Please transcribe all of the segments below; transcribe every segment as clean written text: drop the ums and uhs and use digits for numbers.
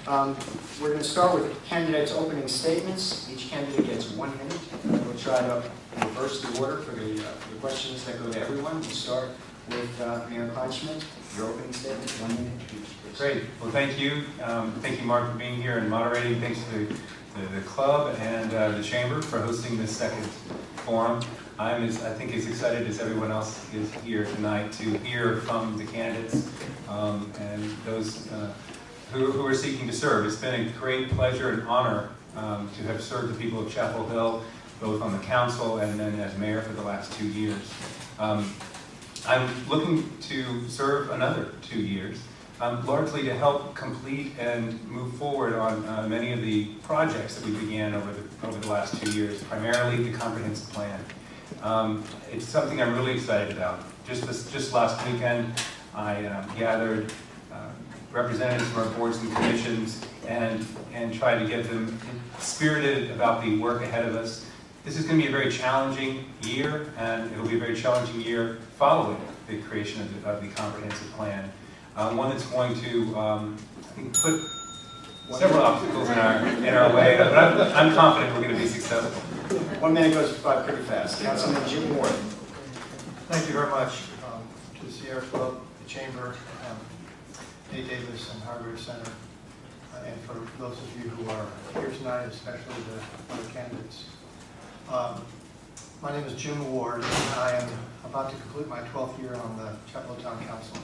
We're going to start with candidates' opening statements. Each candidate gets 1 minute. We'll try to reverse the order for the questions that go to everyone. We'll start with Mayor Kleinschmidt. Your opening statement, 1 minute each, please. Great. Well, thank you. Thank you, Mark, for being here and moderating. Thanks to the club and the chamber for hosting this second forum. I'm I think as excited as everyone else is here tonight to hear from the candidates and those who are seeking to serve. It's been a great pleasure and honor to have served the people of Chapel Hill, both on the council and then as mayor for the last 2 years. I'm looking to serve another 2 years, largely to help complete and move forward on many of the projects that we began over the last 2 years, primarily the comprehensive plan. It's something I'm really excited about. Just last weekend, I gathered representatives from our boards and commissions and tried to get them spirited about the work ahead of us. This is going to be a very challenging year, and it'll be a very challenging year following the creation of the comprehensive plan. One that's going to, I think, put several obstacles in our way, but I'm confident we're going to be successful. 1 minute goes by pretty fast. Councilman Jim Ward. Thank you very much to the Sierra Club, the Chamber, A. Davis and Hargraves Center, and for those of you who are here tonight, especially the other candidates. My name is Jim Ward, and I am about to complete my 12th year on the Chapel Hill Town Council.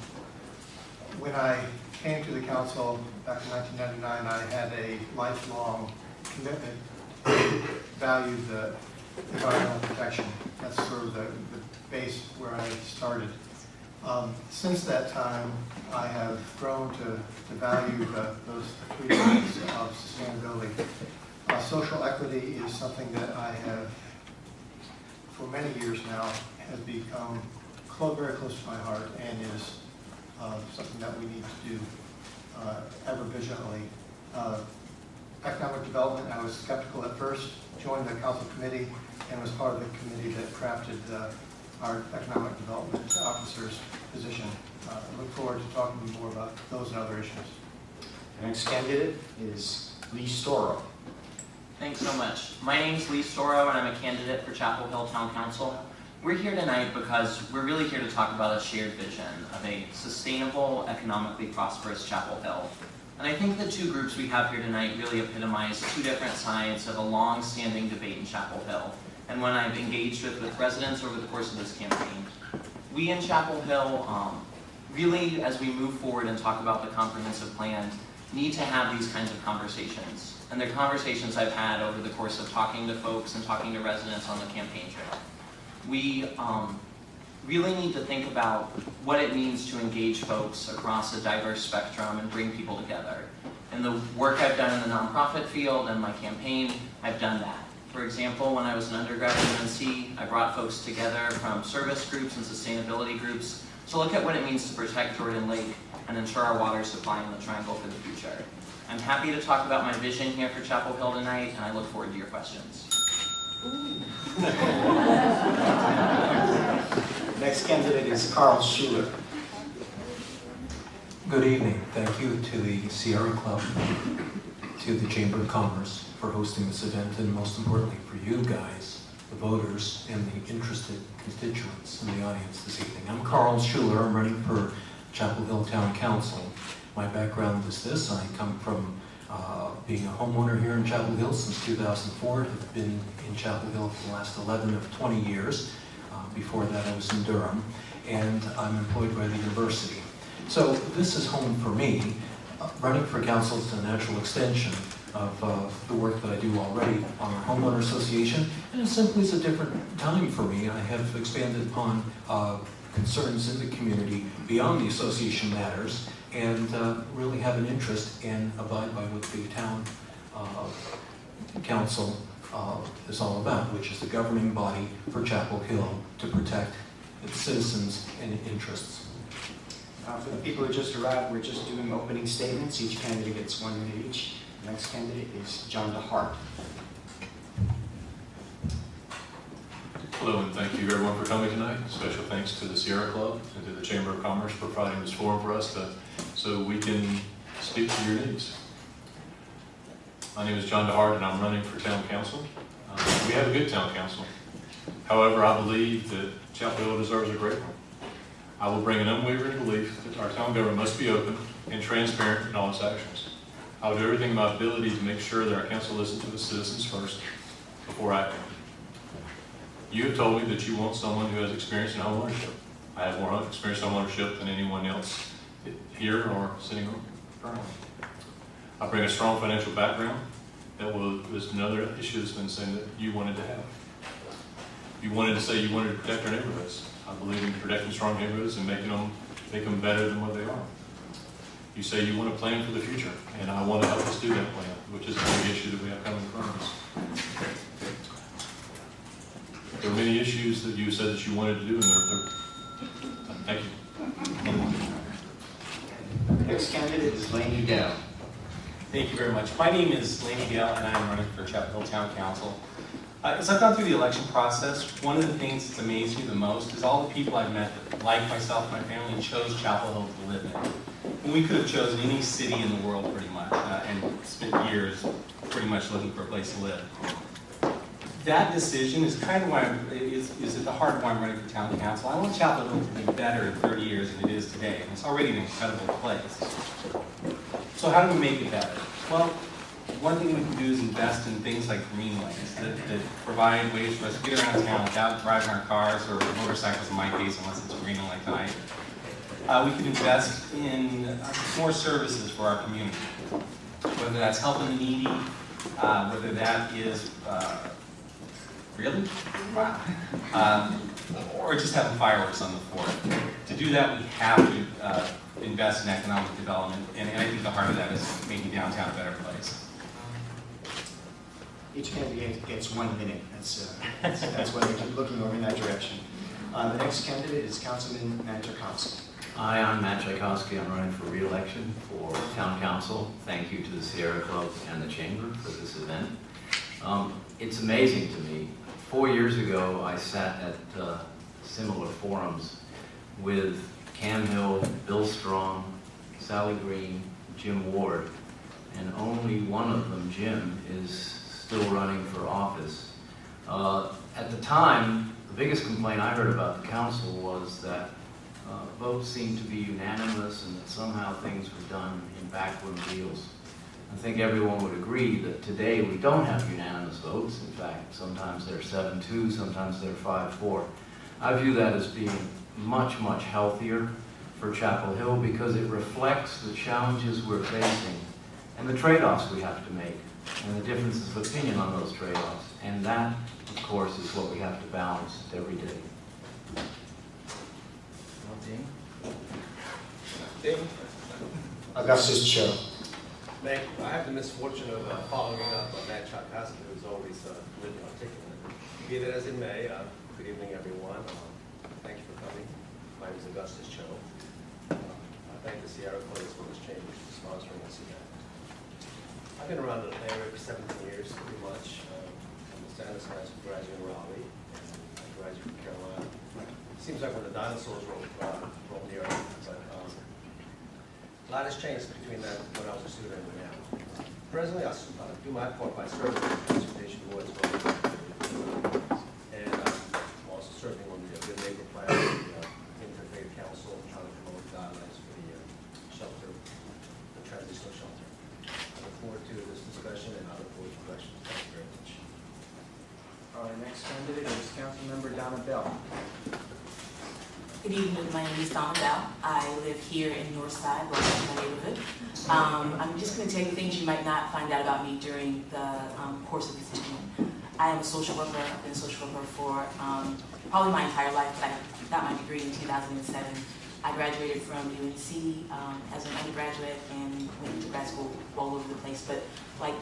When I came to the council back in 1999, I had a lifelong commitment to value the environmental protection. That's sort of the base where I started. Since that time, I have grown to value those 3 elements of sustainability. Social equity is something that I have, for many years now, has become very close to my heart and is something that we need to do ever vigilantly. Economic development, I was skeptical at first, joined the council committee, and was part of the committee that crafted our economic development officer's position. I look forward to talking to you more about those and other issues. The next candidate is Lee Storrow. Thanks so much. My name is Lee Storrow, and I'm a candidate for Chapel Hill Town Council. We're here tonight because we're really here to talk about a shared vision of a sustainable, economically prosperous Chapel Hill. And I think the 2 groups we have here tonight really epitomize 2 different sides of a long-standing debate in Chapel Hill, and one I've engaged with residents over the course of this campaign. We in Chapel Hill, really, as we move forward and talk about the comprehensive plan, need to have these kinds of conversations. And they're conversations I've had over the course of talking to folks and talking to residents on the campaign trail. We really need to think about what it means to engage folks across a diverse spectrum and bring people together. In the work I've done in the nonprofit field and my campaign, I've done that. For example, when I was an undergrad at UNC, I brought folks together from service groups and sustainability groups to look at what it means to protect Jordan Lake and ensure our water supply in the Triangle for the future. I'm happy to talk about my vision here for Chapel Hill tonight, and I look forward to your questions. Next candidate is Carl Schuler. Good evening. Thank you to the Sierra Club, to the Chamber of Commerce for hosting this event, and most importantly for you guys, the voters and the interested constituents in the audience this evening. I'm Carl Schuler. I'm running for Chapel Hill Town Council. My background is this. I come from being a homeowner here in Chapel Hill since 2004. I've been in Chapel Hill for the last 11 of 20 years. Before that I was in Durham, and I'm employed by the university. So this is home for me. Running for council is a natural extension of the work that I do already on our homeowner association, and it simply is a different time for me. I have expanded upon concerns in the community beyond the association matters, and really have an interest and abide by what the town council is all about, which is the governing body for Chapel Hill to protect its citizens and interests. For the people who just arrived, we're just doing opening statements. Each candidate gets 1 minute each. The next candidate is John DeHart. Hello, and thank you everyone for coming tonight. Special thanks to the Sierra Club and to the Chamber of Commerce for providing this forum for us so we can speak to your needs. My name is John DeHart, and I'm running for town council. We have a good town council. However, I believe that Chapel Hill deserves a great one. I will bring an unwavering belief that our town government must be open and transparent in all its actions. I will do everything in my ability to make sure that our council listens to the citizens first before acting. You have told me that you want someone who has experience in home ownership. I have more experience in home ownership than anyone else here or sitting currently. I bring a strong financial background that is another issue that's been saying that you wanted to have. You wanted to say you wanted to protect our neighborhoods. I believe in protecting strong neighborhoods and make them better than what they are. You say you want to plan for the future, and I want to help us do that plan, which is a big issue that we have coming in front of us. There are many issues that you said that you wanted to do, and thank you. Next candidate is Laney Dell. Thank you very much. My name is Laney Dale, and I'm running for Chapel Hill Town Council. As I've gone through the election process, one of the things that's amazed me the most is all the people I've met that, like myself and my family, chose Chapel Hill to live in. And we could have chosen any city in the world pretty much, and spent years pretty much looking for a place to live. That decision is kind of why is at the heart of why I'm running for town council. I want Chapel Hill to be better in 30 years than it is today, and it's already an incredible place. So how do we make it better? Well, one thing we can do is invest in things like green lanes that provide ways for us to get around town without driving our cars or motorcycles in my case, unless it's raining like tonight. We can invest in more services for our community, whether that's helping the needy, whether that is really? Wow. Or just having fireworks on the 4th. To do that, we have to invest in economic development, and I think the heart of that is making downtown a better place. Each candidate gets 1 minute. That's why they keep looking over in that direction. The next candidate is Councilman Manchakowski. Hi, I'm Matt Tchaikovsky. I'm running for re-election for Town Council. Thank you to the Sierra Club and the Chamber for this event. It's amazing to me. 4 years ago, I sat at similar forums with Cam Hill, Bill Strong, Sally Green, Jim Ward, and only one of them, Jim, is still running for office. At the time, the biggest complaint I heard about the council was that votes seemed to be unanimous and that somehow things were done in backroom deals. I think everyone would agree that today we don't have unanimous votes. In fact, sometimes they're 7-2, sometimes they're 5-4. I view that as being much, much healthier for Chapel Hill because it reflects the challenges we're facing and the trade-offs we have to make and the differences of opinion on those trade-offs. And that, of course, is what we have to balance every day. Augustus Cho. Thank you. I have the misfortune of following up on Matt Tchaikovsky, who's always really articulate. Be that as it may, good evening, everyone. Thank you for coming. My name is Augustus Cho. I thank the Sierra Club as well as Chambers for sponsoring this event. I've been around the area for 17 years, pretty much. I'm a Sanders High School graduate in Raleigh, and I graduated from Carolina. It seems like when the dinosaurs rolled the earth, but a lot has changed between that when I was a student and now. Presently, I do my part by serving on the Transportation Board as well. And I'm also serving on the Good Neighbor Plan, the Interfaith Council, trying to promote guidelines for the shelter, the transitional shelter. I look forward to this discussion and I look forward to questions. Thank you very much. Our next candidate is Councilmember Donna Bell. Good evening, my name is Donna Bell. I live here in Northside, right in my neighborhood. I'm just going to tell you things you might not find out about me during the course of this evening. I am a social worker. I've been a social worker for probably my entire life, but I got my degree in 2007. I graduated from UNC as an undergraduate and went to grad school all over the place, but like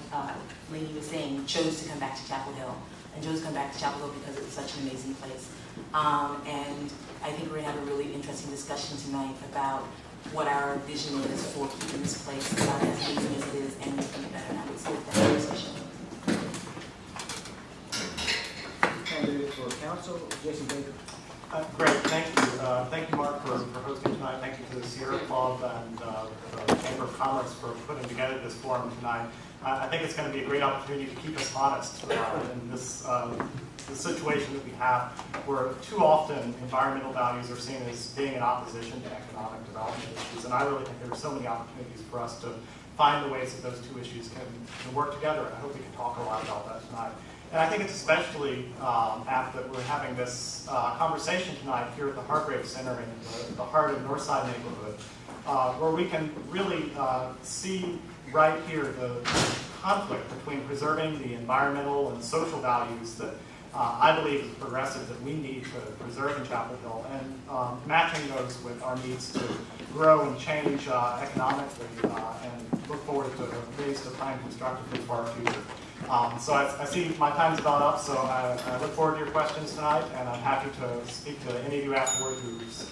Lainey was saying, chose to come back to Chapel Hill. And chose to come back to Chapel Hill because it was such an amazing place. And I think we're going to have a really interesting discussion tonight about what our vision is for keeping this place as amazing as it is and making it better. And I would say that conversation. Candidate for council, Jason Baker. Great, thank you. Thank you, Mark, for hosting tonight. Thank you to the Sierra Club and the Chamber of Commerce Schultz for putting together this forum tonight. I think it's going to be a great opportunity to keep us honest in this situation that we have, where too often environmental values are seen as being in opposition to economic development issues. And I really think there are so many opportunities for us to find the ways that those two issues can work together. I hope we can talk a lot about that tonight. And I think it's especially apt that we're having this conversation tonight here at the Hargraves Center in the heart of Northside neighborhood, where we can really see right here the conflict between preserving the environmental and social values that I believe as progressives that we need to preserve in Chapel Hill, and matching those with our needs to grow and change economically and look forward to ways to find constructively for our future. So I see my time's about up, so I look forward to your questions tonight, and I'm happy to speak to any of you afterward whose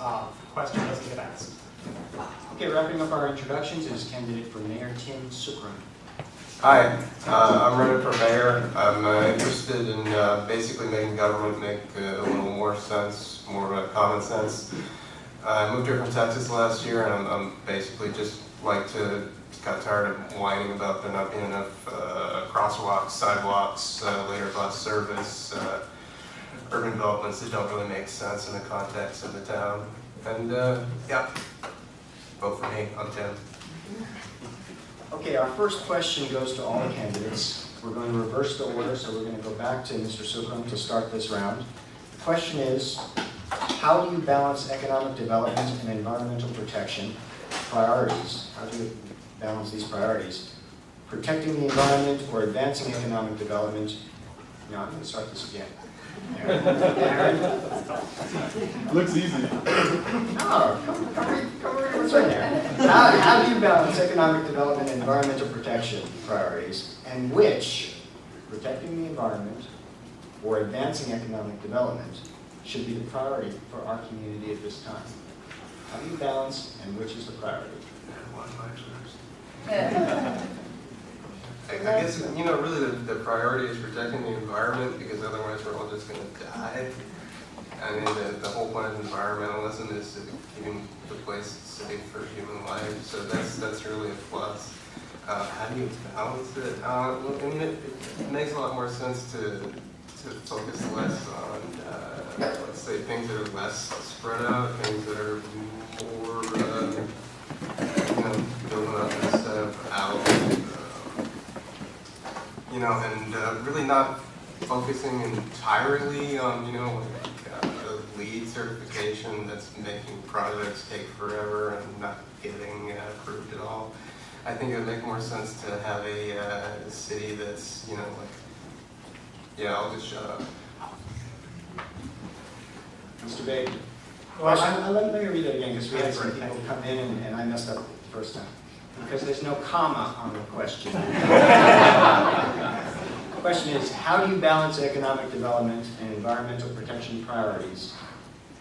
question doesn't get asked. Okay, wrapping up our introductions is candidate for Mayor Tim Sukran. Hi, I'm running for mayor. I'm interested in basically making government make a little more sense, more common sense. I moved here from Texas last year, and I'm basically just got tired of whining about there not being enough crosswalks, sidewalks, later bus service, urban developments that don't really make sense in the context of the town. And yeah, vote for me. I'm Tim. Okay, our first question goes to all the candidates. We're going to reverse the order, so we're going to go back to Mr. Sukram to start this round. The question is, how do you balance economic development and environmental protection priorities? How do you balance these priorities? Protecting the environment or advancing economic development? No, I'm going to start this again. Aaron? Looks easy. No, come read what's right there. How do you balance economic development and environmental protection priorities, and which, protecting the environment or advancing economic development, should be the priority for our community at this time? How do you balance, and which is the priority? I guess, really the priority is protecting the environment, because otherwise we're all just going to die. I mean, the whole point of environmentalism is keeping the place safe for human life, so that's really a plus. How do you balance it? Well, I mean, it makes a lot more sense to focus less on, let's say, things that are less spread out, things that are more, building up instead of out. And really not focusing entirely on, a LEED certification that's making projects take forever and not getting approved at all. I think it would make more sense to have a city that's, yeah, I'll just shut up. Mr. Babe? Well, let me read it again, because we had some people come in and I messed up the first time. Because there's no comma on the question. The question is, how do you balance economic development and environmental protection priorities,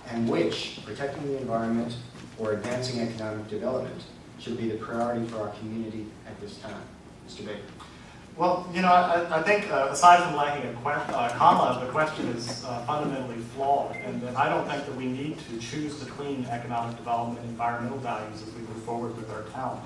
and which, protecting the environment or advancing economic development, should be the priority for our community at this time? Mr. Baker. Well, I think aside from lacking a comma, the question is fundamentally flawed, and that I don't think that we need to choose between economic development and environmental values as we move forward with our town.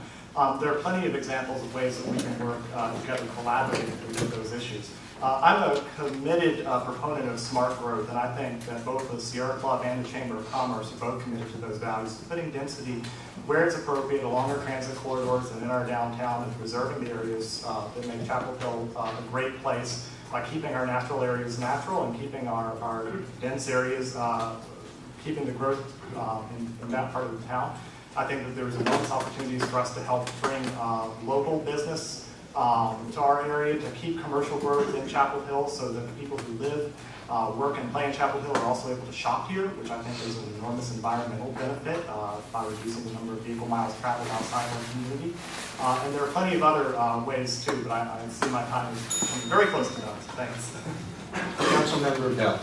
There are plenty of examples of ways that we can work together collaboratively with those issues. I'm a committed proponent of smart growth, and I think that both the Sierra Club and the Chamber of Commerce are both committed to those values, putting density where it's appropriate along our transit corridors and in our downtown, and preserving the areas that make Chapel Hill a great place by keeping our natural areas natural and keeping our dense areas, keeping the growth in that part of the town. I think that there's enormous opportunities for us to help bring local business to our area, to keep commercial growth in Chapel Hill so that the people who live, work, and play in Chapel Hill are also able to shop here, which I think is an enormous environmental benefit by reducing the number of vehicle miles traveled outside our community. And there are plenty of other ways too, but I see my time is coming very close to done, so thanks. Councilmember Bell.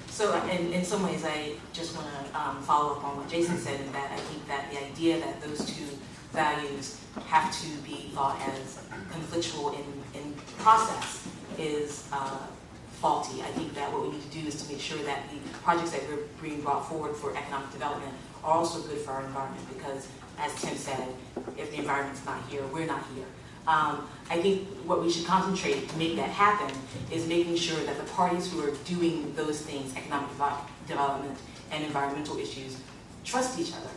So in some ways, I just want to follow up on what Jason said, in that I think that the idea that those two values have to be thought as conflictual in process is faulty. I think that what we need to do is to make sure that the projects that we're being brought forward for economic development are also good for our environment, because as Tim said, if the environment's not here, we're not here. I think what we should concentrate to make that happen is making sure that the parties who are doing those things, economic development and environmental issues, trust each other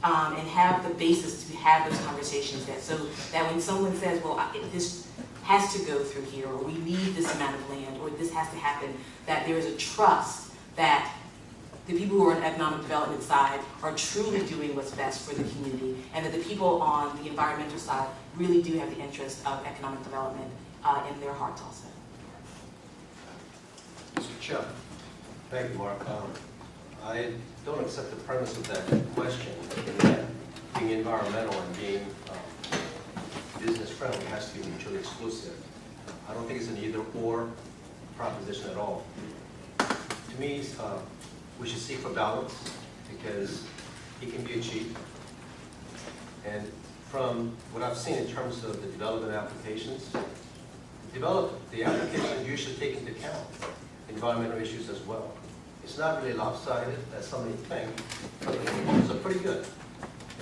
and have the basis to have those conversations so that when someone says, well, this has to go through here, or we need this amount of land, or this has to happen, that there is a trust that the people who are on the economic development side are truly doing what's best for the community, and that the people on the environmental side really do have the interest of economic development in their hearts also. Mr. Cho. Thank you, Mark. I don't accept the premise of that question, in that being environmental and being business friendly has to be mutually exclusive. I don't think it's an either-or proposition at all. To me, we should seek for balance, because it can be achieved. And from what I've seen in terms of the development applications, the applications usually take into account environmental issues as well. It's not really lopsided, as some may think, but the proposals are pretty good.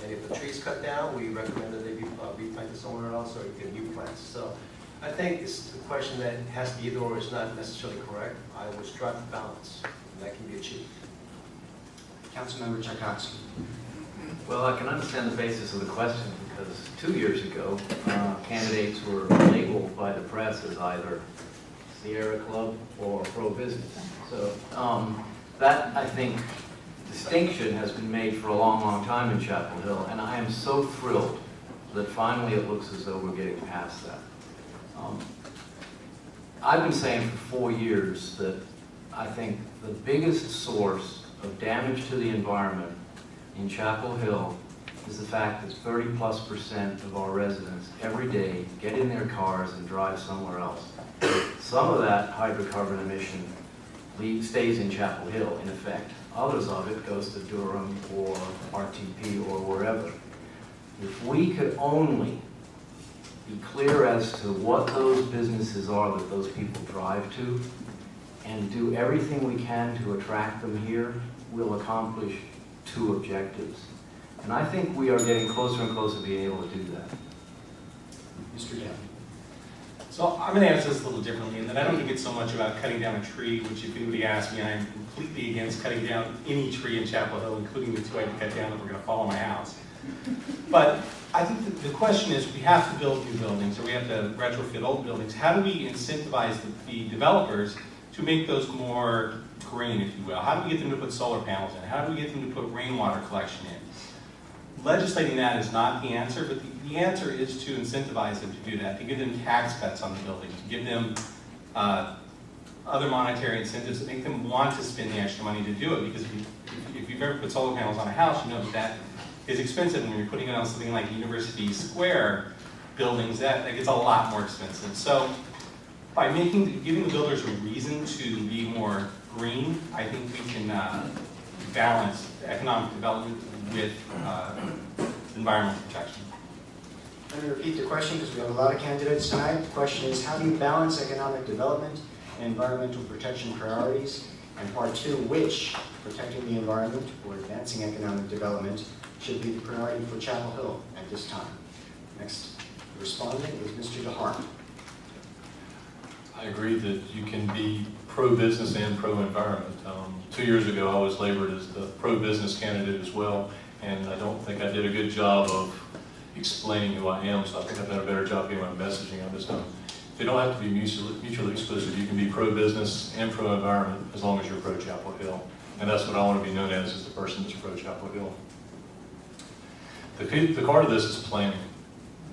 And if the tree's cut down, we recommend that they be replanted somewhere else, or you get new plants. So I think it's a question that has to be either or is not necessarily correct. I would strive for balance, and that can be achieved. Councilmember Tchaikovsky. Well, I can understand the basis of the question, because 2 years ago, candidates were labeled by the press as either Sierra Club or pro-business. So that, I think, distinction has been made for a long, long time in Chapel Hill, and I am so thrilled that finally it looks as though we're getting past that. I've been saying for 4 years that I think the biggest source of damage to the environment in Chapel Hill is the fact that 30+% of our residents every day get in their cars and drive somewhere else. Some of that hydrocarbon emission stays in Chapel Hill, in effect. Others of it goes to Durham or RTP or wherever. If we could only be clear as to what those businesses are that those people drive to, and do everything we can to attract them here, we'll accomplish 2 objectives. And I think we are getting closer and closer to being able to do that. Mr. Dale. So I'm going to answer this a little differently, in that I don't think it's so much about cutting down a tree, which if anybody asks me, I am completely against cutting down any tree in Chapel Hill, including the 2 I had to cut down that were going to fall on my house. But I think that the question is, we have to build new buildings, or we have to retrofit old buildings. How do we incentivize the developers to make those more green, if you will? How do we get them to put solar panels in? How do we get them to put rainwater collection in? Legislating that is not the answer, but the answer is to incentivize them to do that, to give them tax cuts on the building, to give them other monetary incentives that make them want to spend the extra money to do it. Because if you've ever put solar panels on a house, you know that is expensive. When you're putting it on something like University Square buildings, that gets a lot more expensive. So by giving the builders a reason to be more green, I think we can balance economic development with environmental protection. Let me repeat the question, because we have a lot of candidates tonight. The question is, how do you balance economic development and environmental protection priorities? And part 2, which, protecting the environment or advancing economic development, should be the priority for Chapel Hill at this time? Next respondent is Mr. DeHart. I agree that you can be pro-business and pro-environment. 2 years ago, I was labored as the pro-business candidate as well, and I don't think I did a good job of explaining who I am, so I think I've done a better job getting my messaging on this time. They don't have to be mutually exclusive. You can be pro-business and pro-environment as long as you're pro-Chapel Hill, and that's what I want to be known as the person that's pro-Chapel Hill. The core of this is planning.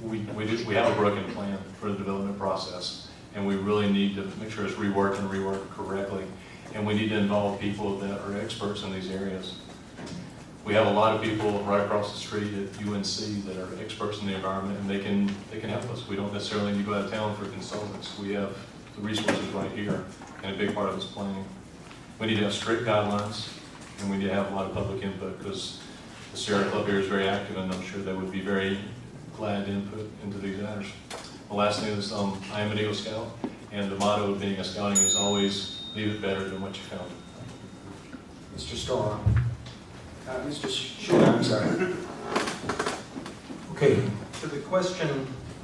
We have a broken plan for the development process, and we really need to make sure it's reworked and reworked correctly. And we need to involve people that are experts in these areas. We have a lot of people right across the street at UNC that are experts in the environment, and they can help us. We don't necessarily need to go out of town for consultants. We have the resources right here, and a big part of it is planning. We need to have strict guidelines, and we need to have a lot of public input, because the Sierra Club here is very active, and I'm sure they would be very glad to input into these matters. The last thing is, I am an Eagle Scout, and the motto of being a scouting is always leave it better than what you found. Mr. Storr. Mr. Schultz, I'm sorry. Okay, to the question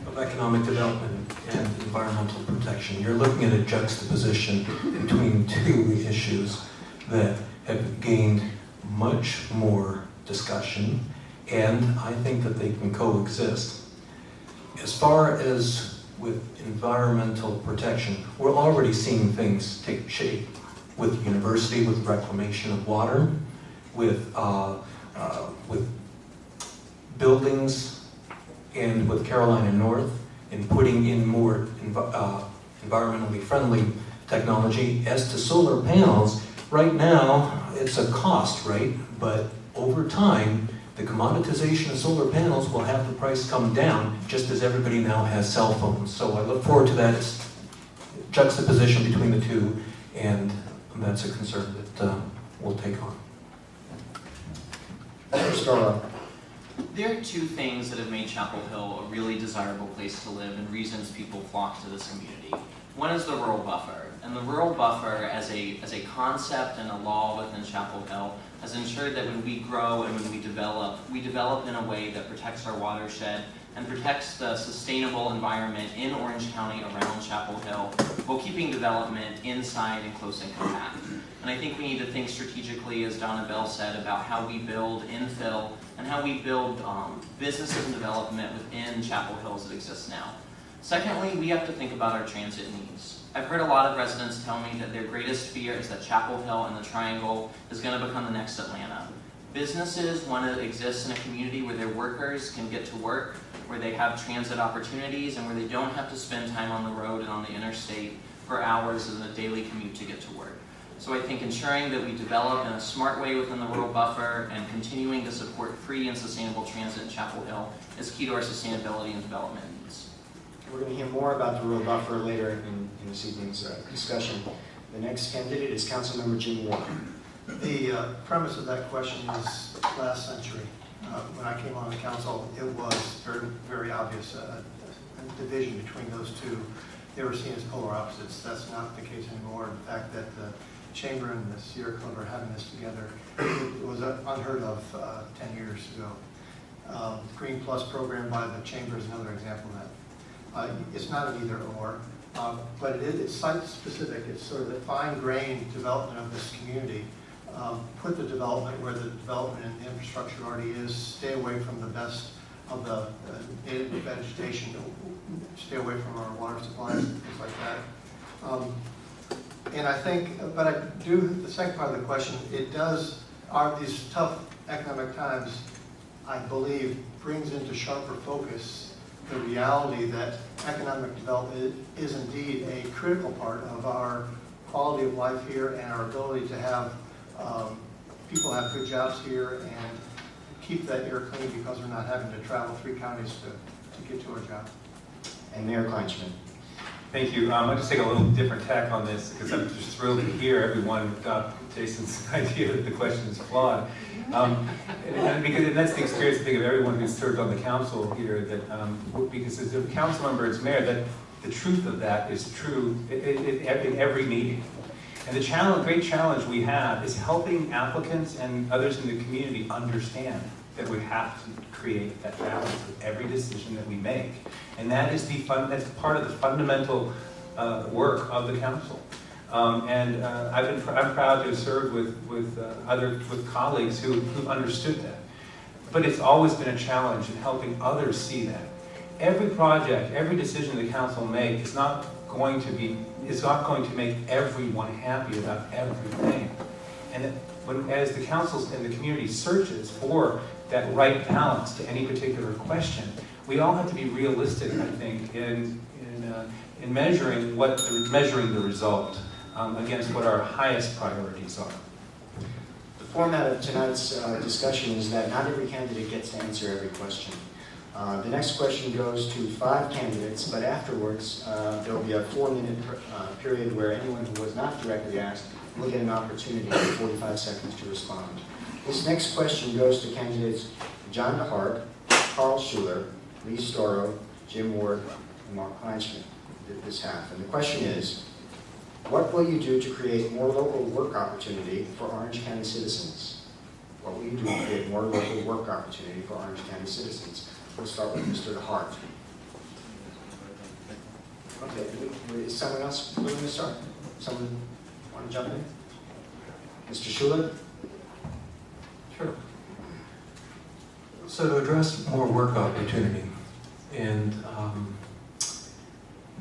of economic development and environmental protection, you're looking at a juxtaposition between two issues that have gained much more discussion, and I think that they can coexist. As far as with environmental protection, we're already seeing things take shape with the university, with reclamation of water, with buildings, and with Carolina North, in putting in more environmentally friendly technology. As to solar panels, right now it's a cost, right? But over time, the commoditization of solar panels will have the price come down, just as everybody now has cell phones. So I look forward to that juxtaposition between the two, and that's a concern that we'll take on. There are two things that have made Chapel Hill a really desirable place to live and reasons people flock to this community. One is the rural buffer, and the rural buffer as a concept and a law within Chapel Hill has ensured that when we grow and when we develop in a way that protects our watershed and protects the sustainable environment in Orange County around Chapel Hill while keeping development inside and close and compact. And I think we need to think strategically, as Donna Bell said, about how we build infill and how we build businesses and development within Chapel Hill as it exists now. Secondly, we have to think about our transit needs. I've heard a lot of residents tell me that their greatest fear is that Chapel Hill and the Triangle is going to become the next Atlanta. Businesses want to exist in a community where their workers can get to work, where they have transit opportunities, and where they don't have to spend time on the road and on the interstate for hours in the daily commute to get to work. So I think ensuring that we develop in a smart way within the rural buffer and continuing to support free and sustainable transit in Chapel Hill is key to our sustainability and development needs. We're going to hear more about the rural buffer later in this evening's discussion. The next candidate is Councilmember Jim Ward. The premise of that question is last century. When I came on the council, it was very, very obvious, a division between those two. They were seen as polar opposites. That's not the case anymore. In fact, that the Chamber and the Sierra Club are having this together, it was unheard of 10 years ago. Green Plus program by the Chamber is another example of that. It's not an either or, but it's site-specific. It's sort of the fine-grained development of this community. Put the development where the development and the infrastructure already is. Stay away from the best of the native vegetation. Stay away from our water supplies and things like that. And I think, but I do, the second part of the question, these tough economic times, I believe, brings into sharper focus the reality that economic development is indeed a critical part of our quality of life here and our ability to have people have good jobs here and keep that air clean because we're not having to travel 3 counties to get to our job. And Mayor Kleinschmidt. Thank you. I'll just take a little different tack on this because I'm just thrilled to hear everyone adopt Jason's idea that the question is flawed. And that's the experience, I think, of everyone who's served on the council here, that because as a council member, as mayor, that the truth of that is true in every meeting. And the great challenge we have is helping applicants and others in the community understand that we have to create that balance with every decision that we make. And that is that's part of the fundamental work of the council. I'm proud to have served with colleagues who've understood that. But it's always been a challenge in helping others see that. Every project, every decision the council makes is not going to make everyone happy about everything. And as the council and the community searches for that right balance to any particular question, we all have to be realistic, I think, in measuring the result against what our highest priorities are. The format of tonight's discussion is that not every candidate gets to answer every question. The next question goes to 5 candidates, but afterwards there will be a 4-minute period where anyone who was not directly asked will get an opportunity for 45 seconds to respond. This next question goes to candidates John DeHart, Carl Schuler, Lee Storrow, Jim Ward, and Mark Kleinschmidt, this half. And the question is, what will you do to create more local work opportunity for Orange County citizens? What will you do to create more local work opportunity for Orange County citizens? We'll start with Mr. Hart. Okay, is someone else willing to start? Someone want to jump in? Mr. Schultz? Sure. So to address more work opportunity, and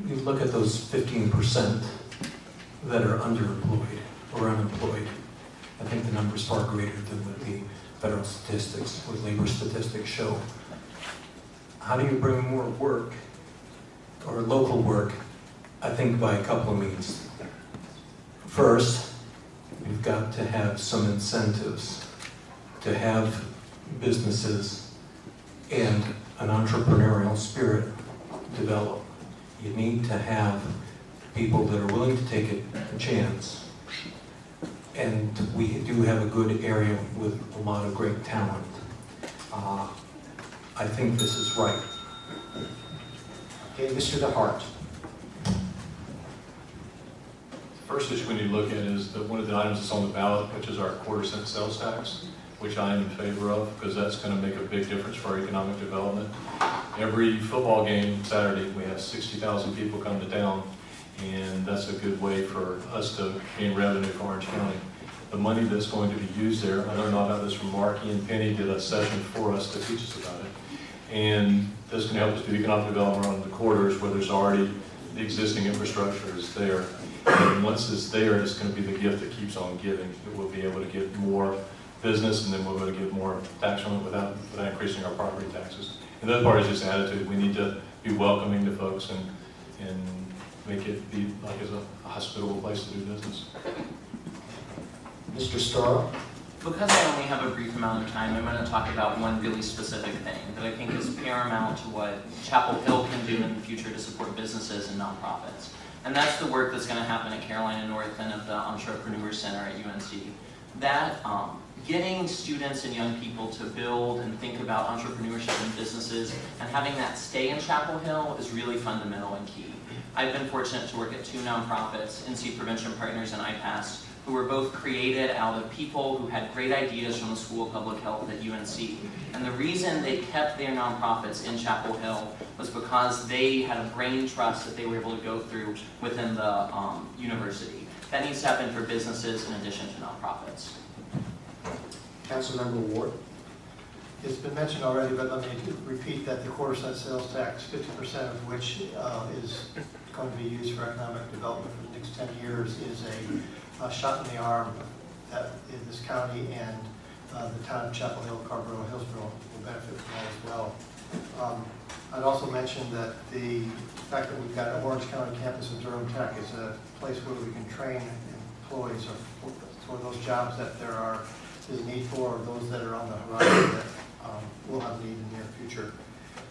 you look at those 15% that are underemployed or unemployed. I think the number is far greater than what the federal statistics, what labor statistics show. How do you bring more work or local work? I think by a couple of means. First, you've got to have some incentives to have businesses and an entrepreneurial spirit develop. You need to have people that are willing to take a chance. And we do have a good area with a lot of great talent. I think this is right. Okay, Mr. DeHart. First issue we need to look at is one of the items that's on the ballot, which is our quarter-cent sales tax, which I am in favor of, because that's going to make a big difference for our economic development. Every football game Saturday, we have 60,000 people come to town, and that's a good way for us to gain revenue for Orange County. The money that's going to be used there, I learned all about this from Marky, and Penny did a session for us to teach us about it. And this can help us do economic development around the corridors where there's already the existing infrastructure is there. And once it's there, it's going to be the gift that keeps on giving. That we'll be able to get more business, and then we'll be able to get more tax on it without increasing our property taxes. And the other part is just attitude. We need to be welcoming to folks and make it be like as a hospitable place to do business. Mr. Storrow. Because I only have a brief amount of time, I'm going to talk about one really specific thing that I think is paramount to what Chapel Hill can do in the future to support businesses and nonprofits. And that's the work that's going to happen at Carolina North and at the Entrepreneur Center at UNC. That getting students and young people to build and think about entrepreneurship and businesses and having that stay in Chapel Hill is really fundamental and key. I've been fortunate to work at two nonprofits, NC Prevention Partners and IPASS, who were both created out of people who had great ideas from the School of Public Health at UNC. And the reason they kept their nonprofits in Chapel Hill was because they had a brain trust that they were able to go through within the university. That needs to happen for businesses in addition to nonprofits. Councilmember Ward. It's been mentioned already, but let me repeat that the quarter-cent sales tax, 50% of which is going to be used for economic development for the next 10 years, is a shot in the arm that this county and the town of Chapel Hill, Carborough, Hillsborough will benefit from that as well. I'd also mention that the fact that we've got an Orange County campus in Durham Tech is a place where we can train employees for those jobs that there's a need for, or those that are on the horizon that will have need in the near future.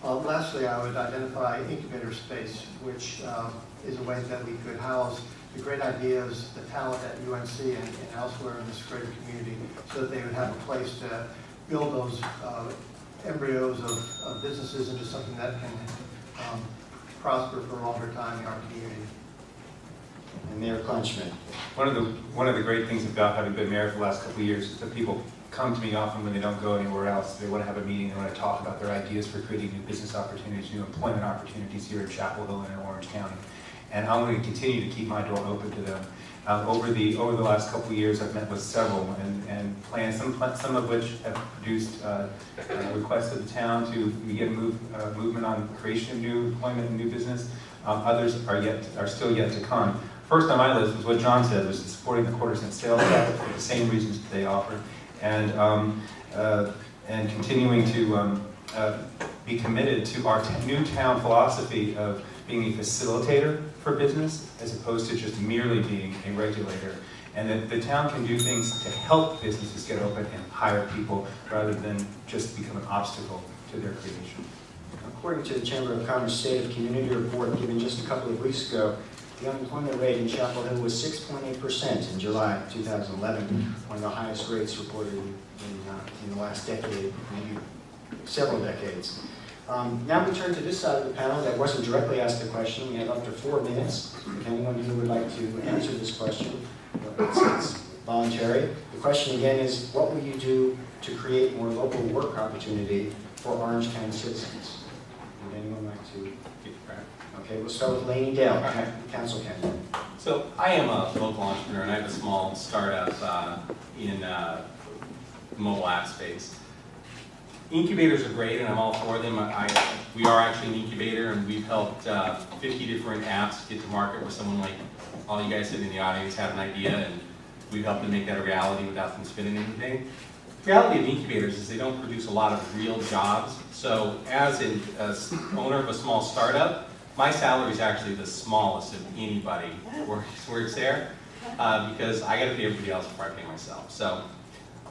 Lastly, I would identify incubator space, which is a way that we could house the great ideas, the talent at UNC and elsewhere in this greater community, so that they would have a place to build those embryos of businesses into something that can prosper for a longer time in our community. And Mayor Kleinschmidt. One of the great things about having been mayor for the last couple of years is that people come to me often when they don't go anywhere else. They want to have a meeting, they want to talk about their ideas for creating new business opportunities, new employment opportunities here in Chapel Hill and in Orange County. And I'm going to continue to keep my door open to them. Over the last couple of years, I've met with several and plans, some of which have produced requests of the town to begin movement on creation of new employment and new business. Others are still yet to come. First on my list was what John said, was supporting the quarter-cent sales tax for the same reasons that they offer, and continuing to be committed to our new town philosophy of being a facilitator for business as opposed to just merely being a regulator, and that the town can do things to help businesses get open and hire people rather than just become an obstacle to their creation. According to the Chamber of Commerce State of Community Report given just a couple of weeks ago, the unemployment rate in Chapel Hill was 6.8% in July 2011, one of the highest rates reported in the last decade, maybe several decades. Now we turn to this side of the panel that wasn't directly asked the question. We have up to 4 minutes. If anyone of you would like to answer this question, it's voluntary. The question again is, what will you do to create more local work opportunity for Orange County citizens? Would anyone like to? Get your credit. Okay, we'll start with Laney Dale, council candidate. So I am a local entrepreneur and I have a small startup in the mobile app space. Incubators are great and I'm all for them. We are actually an incubator and we've helped 50 different apps get to market where someone like all you guys sitting in the audience have an idea and we've helped them make that a reality without them spending anything. The reality of incubators is they don't produce a lot of real jobs. So as an owner of a small startup, my salary is actually the smallest of anybody works there because I got to pay everybody else before I pay myself. So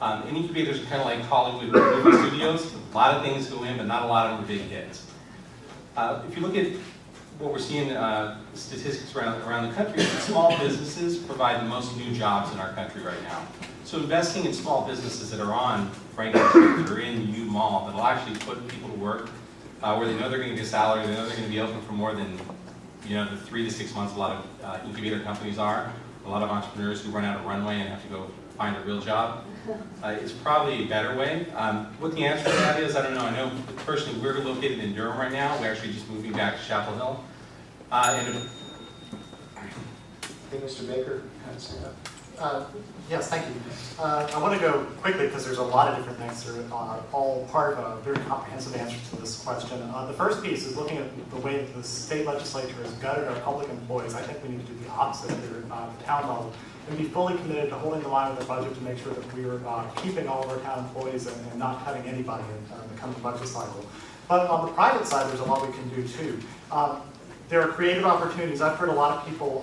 and incubators are kind of like Hollywood movie studios. A lot of things go in, but not a lot of them are big hits. If you look at what we're seeing statistics around the country, small businesses provide the most new jobs in our country right now. So investing in small businesses that are on Franklin Street, that are in U Mall, that will actually put people to work where they know they're going to get a salary, they know they're going to be open for more than the 3 to 6 months a lot of incubator companies are. A lot of entrepreneurs who run out of runway and have to go find a real job. It's probably a better way. What the answer to that is, I don't know. I know personally we're located in Durham right now. We're actually just moving back to Chapel Hill. I think Mr. Baker had to say that. Yes, thank you. I want to go quickly because there's a lot of different things that are all part of a very comprehensive answer to this question. The first piece is looking at the way that the state legislature has gutted our public employees. I think we need to do the opposite here at the town level and be fully committed to holding the line with the budget to make sure that we are keeping all of our town employees and not cutting anybody in the coming budget cycle. But on the private side, there's a lot we can do too. There are creative opportunities. I've heard a lot of people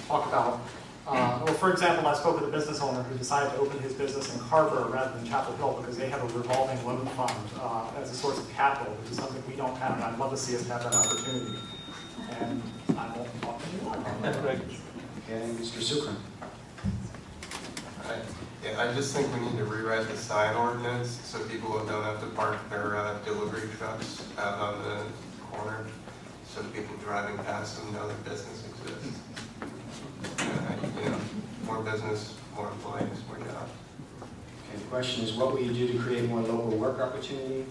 talk about well, for example, I spoke with a business owner who decided to open his business in Carver rather than Chapel Hill because they have a revolving loan fund as a source of capital, which is something we don't have, and I'd love to see us have that opportunity. And I won't talk anymore. And Mr. Sukran. I just think we need to rewrite the sign ordinance so people don't have to park their delivery trucks out on the corner, so people driving past them know their business exists. More business, more employees, more jobs. Okay, the question is, what will you do to create more local work opportunity?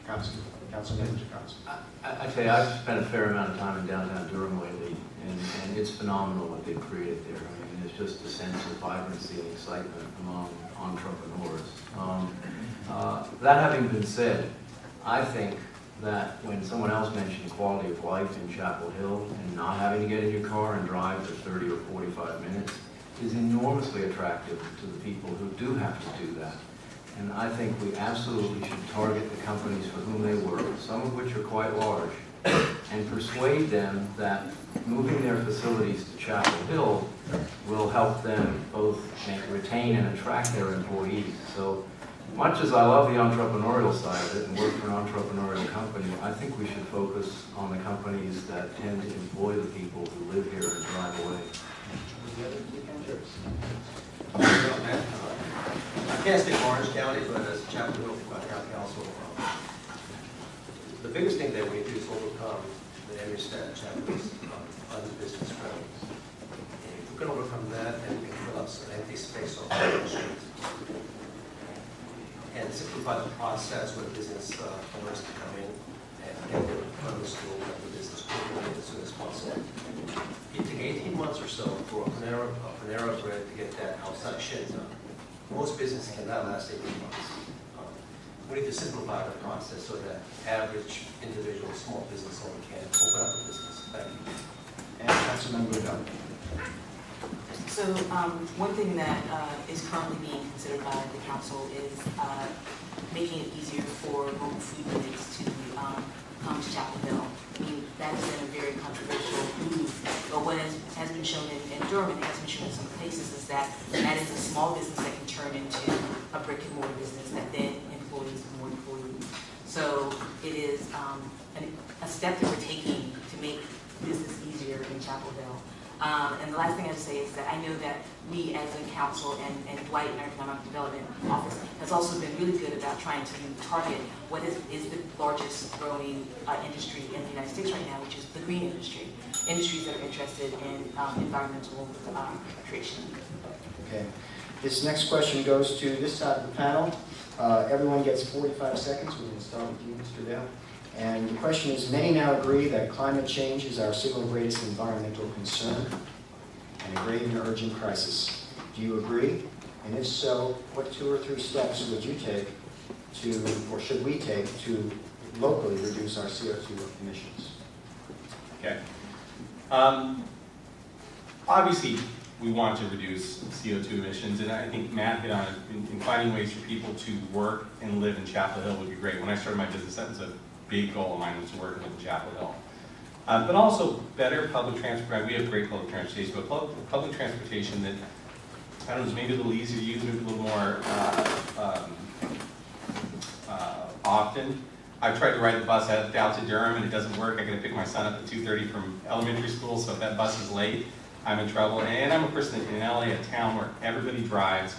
Councilman Jakowski. I tell you, I've spent a fair amount of time in downtown Durham lately, and it's phenomenal what they've created there. I mean, it's just a sense of vibrancy and excitement among entrepreneurs. That having been said, I think that when someone else mentioned quality of life in Chapel Hill and not having to get in your car and drive for 30 or 45 minutes is enormously attractive to the people who do have to do that. And I think we absolutely should target the companies for whom they work, some of which are quite large, and persuade them that moving their facilities to Chapel Hill will help them both retain and attract their employees. So much as I love the entrepreneurial side of it and work for an entrepreneurial company, I think we should focus on the companies that tend to employ the people who live here and drive away. I can't speak for Orange County, but as Chapel Hill Town Council, the biggest thing that we need to do is overcome the image that Chapel is business friendly. If we can overcome that, and we can fill up some empty space on the street and simplify the process where business owners can come in and get their permits to open up the business quickly as soon as possible. It took 18 months or so for a Panera Bread to get that outside shed done. Most businesses cannot last 18 months. We need to simplify the process so that average individual small business owner can open up a business. Thank you. And Councilman Goodell. So one thing that is currently being considered by the council is making it easier for mobile food units to come to Chapel Hill. I mean, that has been a very controversial move, but what has been shown in Durham and has been shown in some places is that is a small business that can turn into a brick and mortar business that then employs more employees. So it is a step that we're taking to make business easier in Chapel Hill. And the last thing I would say is that I know that we as a council and Dwight in our economic development office has also been really good about trying to target what is the largest growing industry in the United States right now, which is the green industry. industries that are interested in environmental creation. Okay. This next question goes to this side of the panel. Everyone gets 45 seconds. We're going to start with you, Mr. Dale. And the question is, many now agree that climate change is our single greatest environmental concern and a grave and urgent crisis. Do you agree? And if so, what 2 or 3 steps would you take to, or should we take, to locally reduce our CO2 emissions? Okay. Obviously, we want to reduce CO2 emissions, and I think Matt hit on it in finding ways for people to work and live in Chapel Hill would be great. When I started my business, that was a big goal of mine, was to work and live in Chapel Hill. But also better public transportation. We have great public transportation, but public transportation that, I don't know, is maybe a little easier to use, maybe a little more often. I've tried to ride the bus out to Durham and it doesn't work. I got to pick my son up at 2:30 from elementary school, so if that bus is late, I'm in trouble. And I'm a person in LA, a town where everybody drives.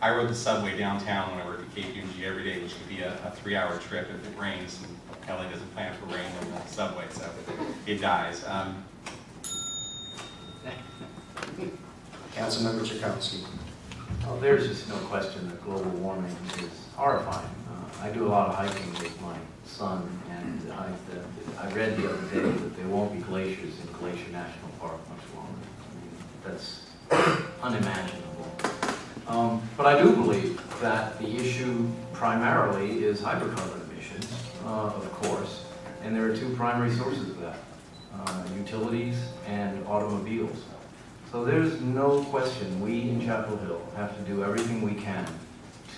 I rode the subway downtown when I worked at KPMG every day, which could be a 3-hour trip if it rains. And LA doesn't plan for rain on the subway, so it dies. Councilmember Chakowski. Well, there's just no question that global warming is horrifying. I do a lot of hiking with my son, and I read the other day that there won't be glaciers in Glacier National Park much longer. I mean, that's unimaginable. But I do believe that the issue primarily is hydrocarbon emissions, of course, and there are 2 primary sources of that, utilities and automobiles. So there's no question we in Chapel Hill have to do everything we can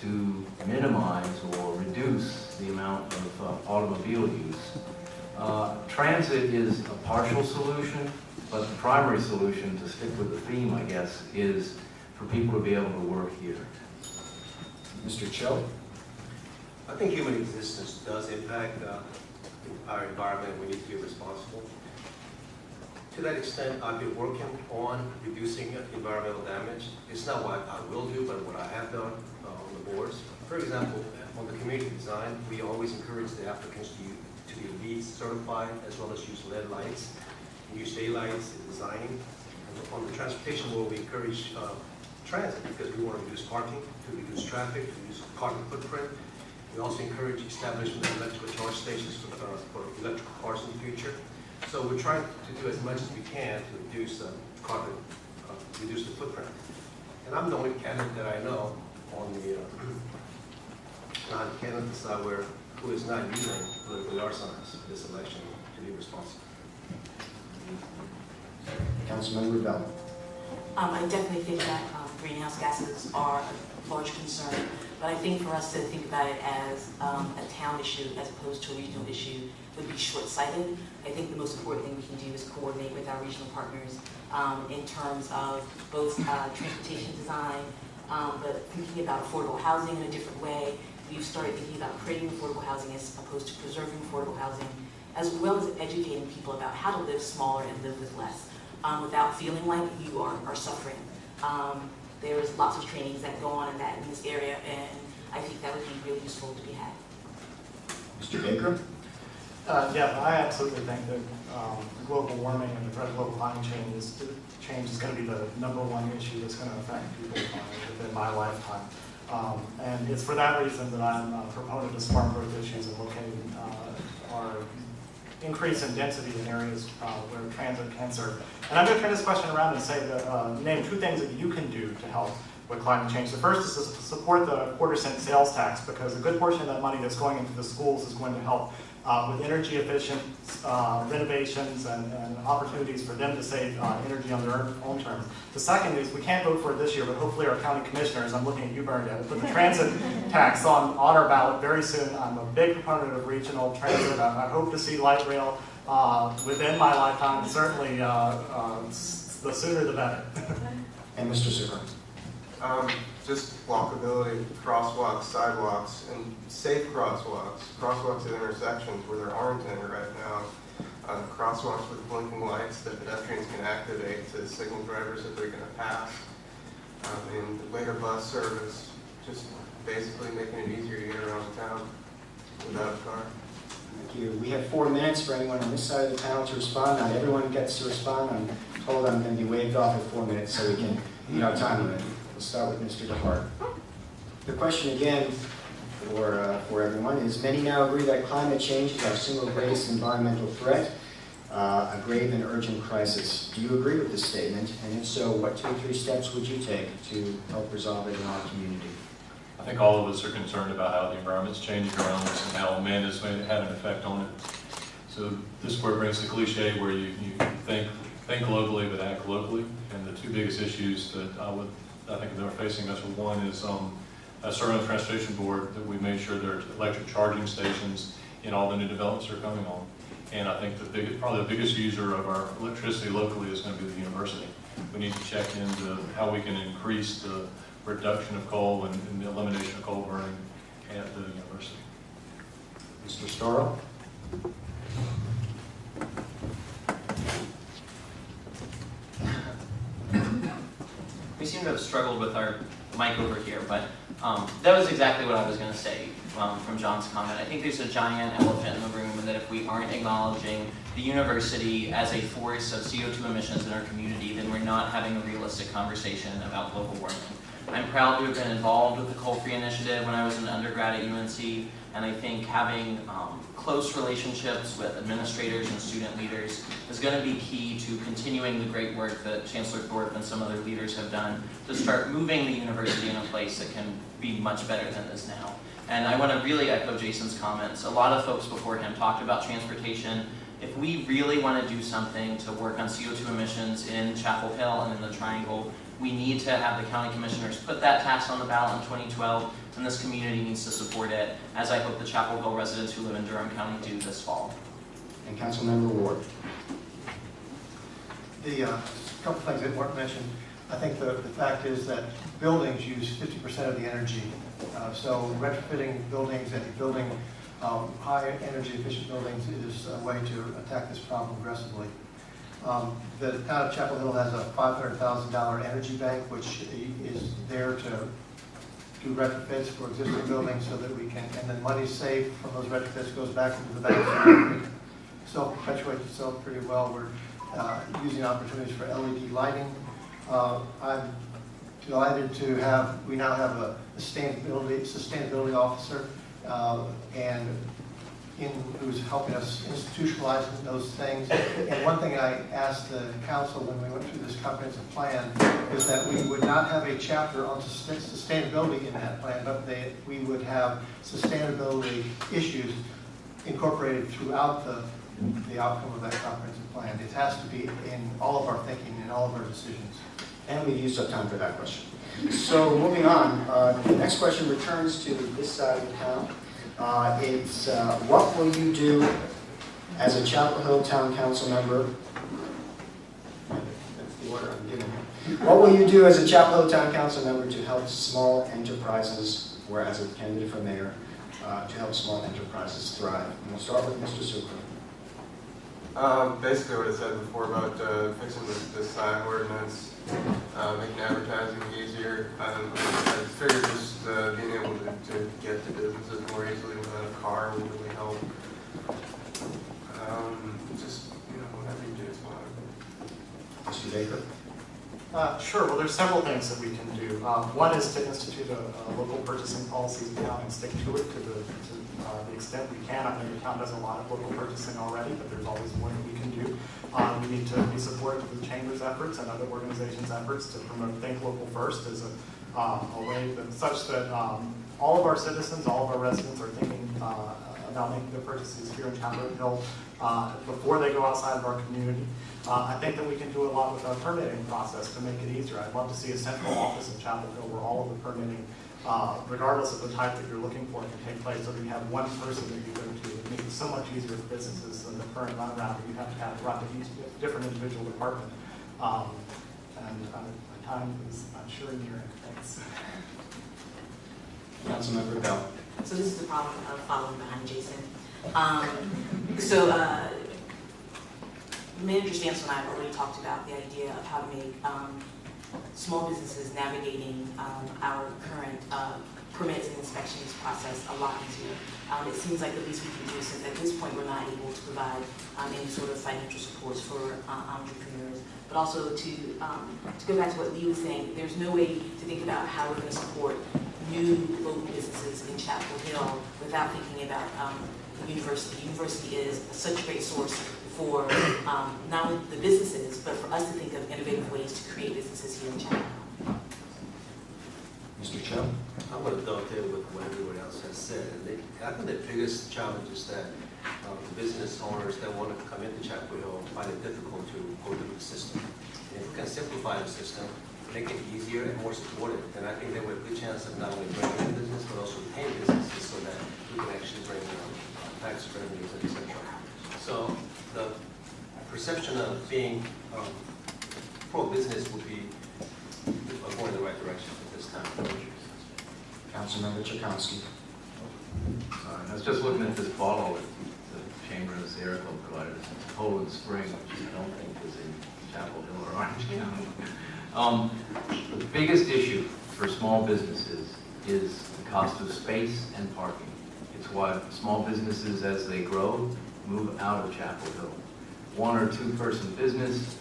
to minimize or reduce the amount of automobile use. Transit is a partial solution, but the primary solution, to stick with the theme, I guess, is for people to be able to work here. Mr. Cho? I think human existence does impact our environment, and we need to be responsible. To that extent, I've been working on reducing environmental damage. It's not what I will do, but what I have done on the boards. For example, on the community design, we always encourage the applicants to be LEED certified, as well as use LED lights, use daylights in designing. And on the transportation board, we encourage transit because we want to reduce parking, to reduce traffic, to reduce carbon footprint. We also encourage establishment of electrical charge stations for electrical cars in the future. So we're trying to do as much as we can to reduce carbon, reduce the footprint. And I'm the only candidate that I know on the non-candidate side who is not using political yard signs for this election to be responsible. Councilmember Bell. I definitely think that greenhouse gases are a large concern, but I think for us to think about it as a town issue as opposed to a regional issue would be short-sighted. I think the most important thing we can do is coordinate with our regional partners in terms of both transportation design, but thinking about affordable housing in a different way. We've started thinking about creating affordable housing as opposed to preserving affordable housing, as well as educating people about how to live smaller and live with less without feeling like you are suffering. There's lots of trainings that go on in this area, and I think that would be really useful to be had. Mr. Baker? Yeah, I absolutely think that global warming and the threat of global climate change is going to be the #1 issue that's going to affect people within my lifetime. And it's for that reason that I'm a proponent of smart growth issues and locating our increase in density in areas where transit can serve. And I'm going to turn this question around and say that name 2 things that you can do to help with climate change. The first is to support the quarter-cent sales tax, because a good portion of that money that's going into the schools is going to help with energy efficient renovations and opportunities for them to save energy on their own terms. The second is, we can't vote for it this year, but hopefully our county commissioners, I'm looking at you, Bernadette, put the transit tax on our ballot very soon. I'm a big proponent of regional transit. I hope to see light rail within my lifetime. Certainly, the sooner the better. And Mr. Zucker? Just walkability, crosswalks, sidewalks, and safe crosswalks. Crosswalks at intersections where there aren't any right now. Crosswalks with blinking lights that pedestrians can activate to signal drivers that they're going to pass. And later bus service, just basically making it easier to get around town without a car. Thank you. We have 4 minutes for anyone on this side of the panel to respond. Not everyone gets to respond. I'm told I'm going to be waived off at 4 minutes so we can meet our time limit. We'll start with Mr. DeHart. The question again for everyone is, many now agree that climate change is our single greatest environmental threat, a grave and urgent crisis. Do you agree with this statement? And if so, what 2 or 3 steps would you take to help resolve it in our community? I think all of us are concerned about how the environment's changing around us and how man has had an effect on it. So this is where it brings the cliche where you think globally but act locally. And the 2 biggest issues that I think they're facing us with, one is serving the transportation board that we made sure there are electric charging stations in all the new developments that are coming on. And I think probably the biggest user of our electricity locally is going to be the university. We need to check into how we can increase the reduction of coal and the elimination of coal burning at the university. Mr. Storrow? We seem to have struggled with our mic over here, but that was exactly what I was going to say from John's comment. I think there's a giant elephant in the room, and that if we aren't acknowledging the university as a force of CO2 emissions in our community, then we're not having a realistic conversation about global warming. I'm proud to have been involved with the Coal-Free Initiative when I was an undergrad at UNC, and I think having close relationships with administrators and student leaders is going to be key to continuing the great work that Chancellor Thorpe and some other leaders have done to start moving the university in a place that can be much better than it is now. And I want to really echo Jason's comments. A lot of folks before him talked about transportation. If we really want to do something to work on CO2 emissions in Chapel Hill and in the Triangle, we need to have the county commissioners put that tax on the ballot in 2012, and this community needs to support it, as I hope the Chapel Hill residents who live in Durham County do this fall. And Councilmember Ward. The couple things that weren't mentioned, I think the fact is that buildings use 50% of the energy. So retrofitting buildings and building high energy efficient buildings is a way to attack this problem aggressively. The town of Chapel Hill has a $500,000 energy bank, which is there to do retrofits for existing buildings so that we can, and then money saved from those retrofits goes back into the bank. So self-perpetuates itself pretty well. We're using opportunities for LED lighting. I'm delighted to have, we now have a sustainability officer who's helping us institutionalize those things. And one thing I asked the council when we went through this comprehensive plan is that we would not have a chapter on sustainability in that plan, but that we would have sustainability issues incorporated throughout the outcome of that comprehensive plan. It has to be in all of our thinking and all of our decisions. And we've used up time for that question. So moving on, the next question returns to this side of the panel. It's what will you do as a Chapel Hill Town Council member? That's the order I'm giving you. What will you do as a Chapel Hill Town Council member to help small enterprises, or as a candidate for mayor, to help small enterprises thrive? And we'll start with Mr. Sucre. Basically what I said before about fixing the sign ordinance, making advertising easier. I figured just being able to get to businesses more easily without a car will really help. Just, whatever you do is fine. Mr. Baker. Sure. Well, there's several things that we can do. One is to institute a local purchasing policy in town and stick to it to the extent we can. I know the town does a lot of local purchasing already, but there's always more that we can do. We need to be supportive of the Chamber's efforts and other organizations' efforts to promote Think Local First as a way that such that all of our citizens, all of our residents are thinking about making their purchases here in Chapel Hill before they go outside of our community. I think that we can do a lot with our permitting process to make it easier. I'd love to see a central office in Chapel Hill where all of the permitting, regardless of the type that you're looking for, can take place, so that you have one person that you go to. It makes it so much easier for businesses than the current runaround where you have to run to each different individual department. And my time is, I'm sure, nearing. Thanks. Councilmember Bell. So this is the problem of following behind Jason. Manager Stansel and I have already talked about the idea of how to make small businesses navigating our current permits and inspections process a lot easier. It seems like the least we can do, since at this point we're not able to provide any sort of financial supports for entrepreneurs. But also to go back to what Lee was saying, there's no way to think about how we're going to support new local businesses in Chapel Hill without thinking about the university. The university is such a great source for not only the businesses, but for us to think of innovative ways to create businesses here in Chapel Hill. Mr. Cho? I want to dovetail with what everyone else has said. And I think the biggest challenge is that the business owners that want to come into Chapel Hill find it difficult to go through the system. And if we can simplify the system, make it easier and more supportive, then I think there will be a good chance of not only bringing in business, but also retaining businesses so that we can actually bring tax revenues, etc. So the perception of being pro-business would be going in the right direction at this time. Councilmember Chakowski. I was just looking at this bottle that the Chamber and the Sierra Club provided. It's Poland Spring, which I don't think is in Chapel Hill or Orange County. The biggest issue for small businesses is the cost of space and parking. It's why small businesses, as they grow, move out of Chapel Hill. 1 or 2 person business,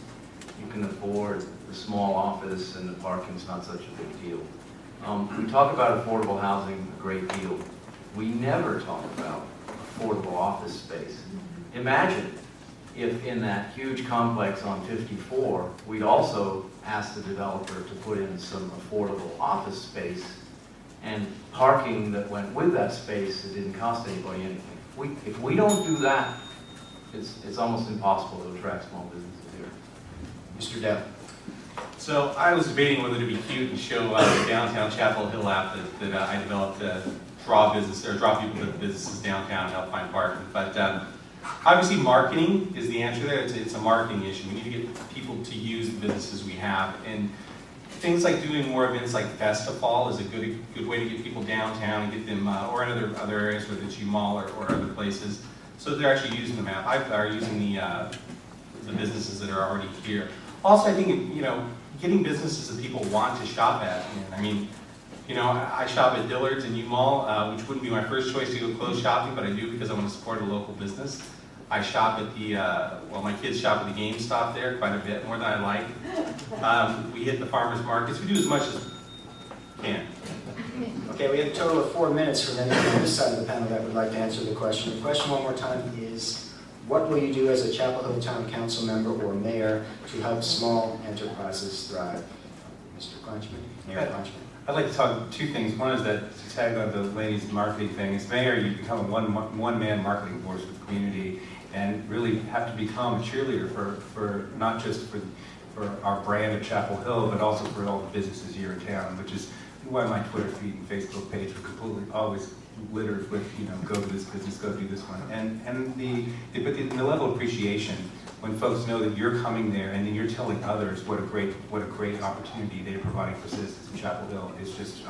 you can afford the small office and the parking's not such a big deal. We talk about affordable housing a great deal. We never talk about affordable office space. Imagine if in that huge complex on 54, we'd also asked the developer to put in some affordable office space and parking that went with that space that didn't cost anybody anything. If we don't do that, it's almost impossible to attract small businesses here. Mr. Depp. So I was debating whether to be cute and show the downtown Chapel Hill app that I developed to draw people to businesses downtown and help find parking. But obviously marketing is the answer there. It's a marketing issue. We need to get people to use the businesses we have. And things like doing more events like Festival is a good way to get people downtown and get them, or in other areas, whether it's U-Mall or other places, so that they're actually using the map. Are using the businesses that are already here. Also, I think, getting businesses that people want to shop at. I mean, I shop at Dillard's and U-Mall, which wouldn't be my first choice to go clothes shopping, but I do because I want to support a local business. I shop at my kids shop at the GameStop there quite a bit, more than I like. We hit the farmers markets. We do as much as we can. Okay, we have a total of 4 minutes from anyone on this side of the panel that would like to answer the question. The question one more time is, what will you do as a Chapel Hill Town Council member or mayor to help small enterprises thrive? Mr. Kleinschmidt, Mayor Kleinschmidt. I'd like to talk 2 things. One is that, to tag on the ladies' marketing thing, as mayor, you become a one-man marketing force with the community and really have to become a cheerleader for not just for our brand at Chapel Hill, but also for all the businesses here in town, which is why my Twitter feed and Facebook page are completely always littered with, go to this business, go do this one. And the level of appreciation when folks know that you're coming there and then you're telling others what a great opportunity they're providing for citizens in Chapel Hill is just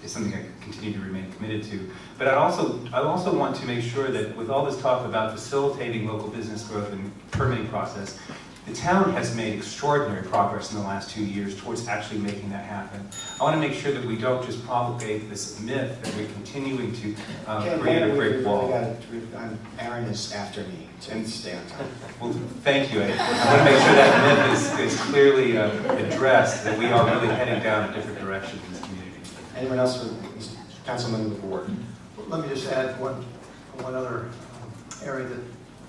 is something I continue to remain committed to. But I also want to make sure that with all this talk about facilitating local business growth and permitting process, the town has made extraordinary progress in the last 2 years towards actually making that happen. I want to make sure that we don't just propagate this myth that we're continuing to create a great wall. Aaron is after me, to stay on time. Well, thank you. I want to make sure that myth is clearly addressed, that we are really heading down a different direction in this community. Anyone else with Councilman with Ward? Let me just add one other area that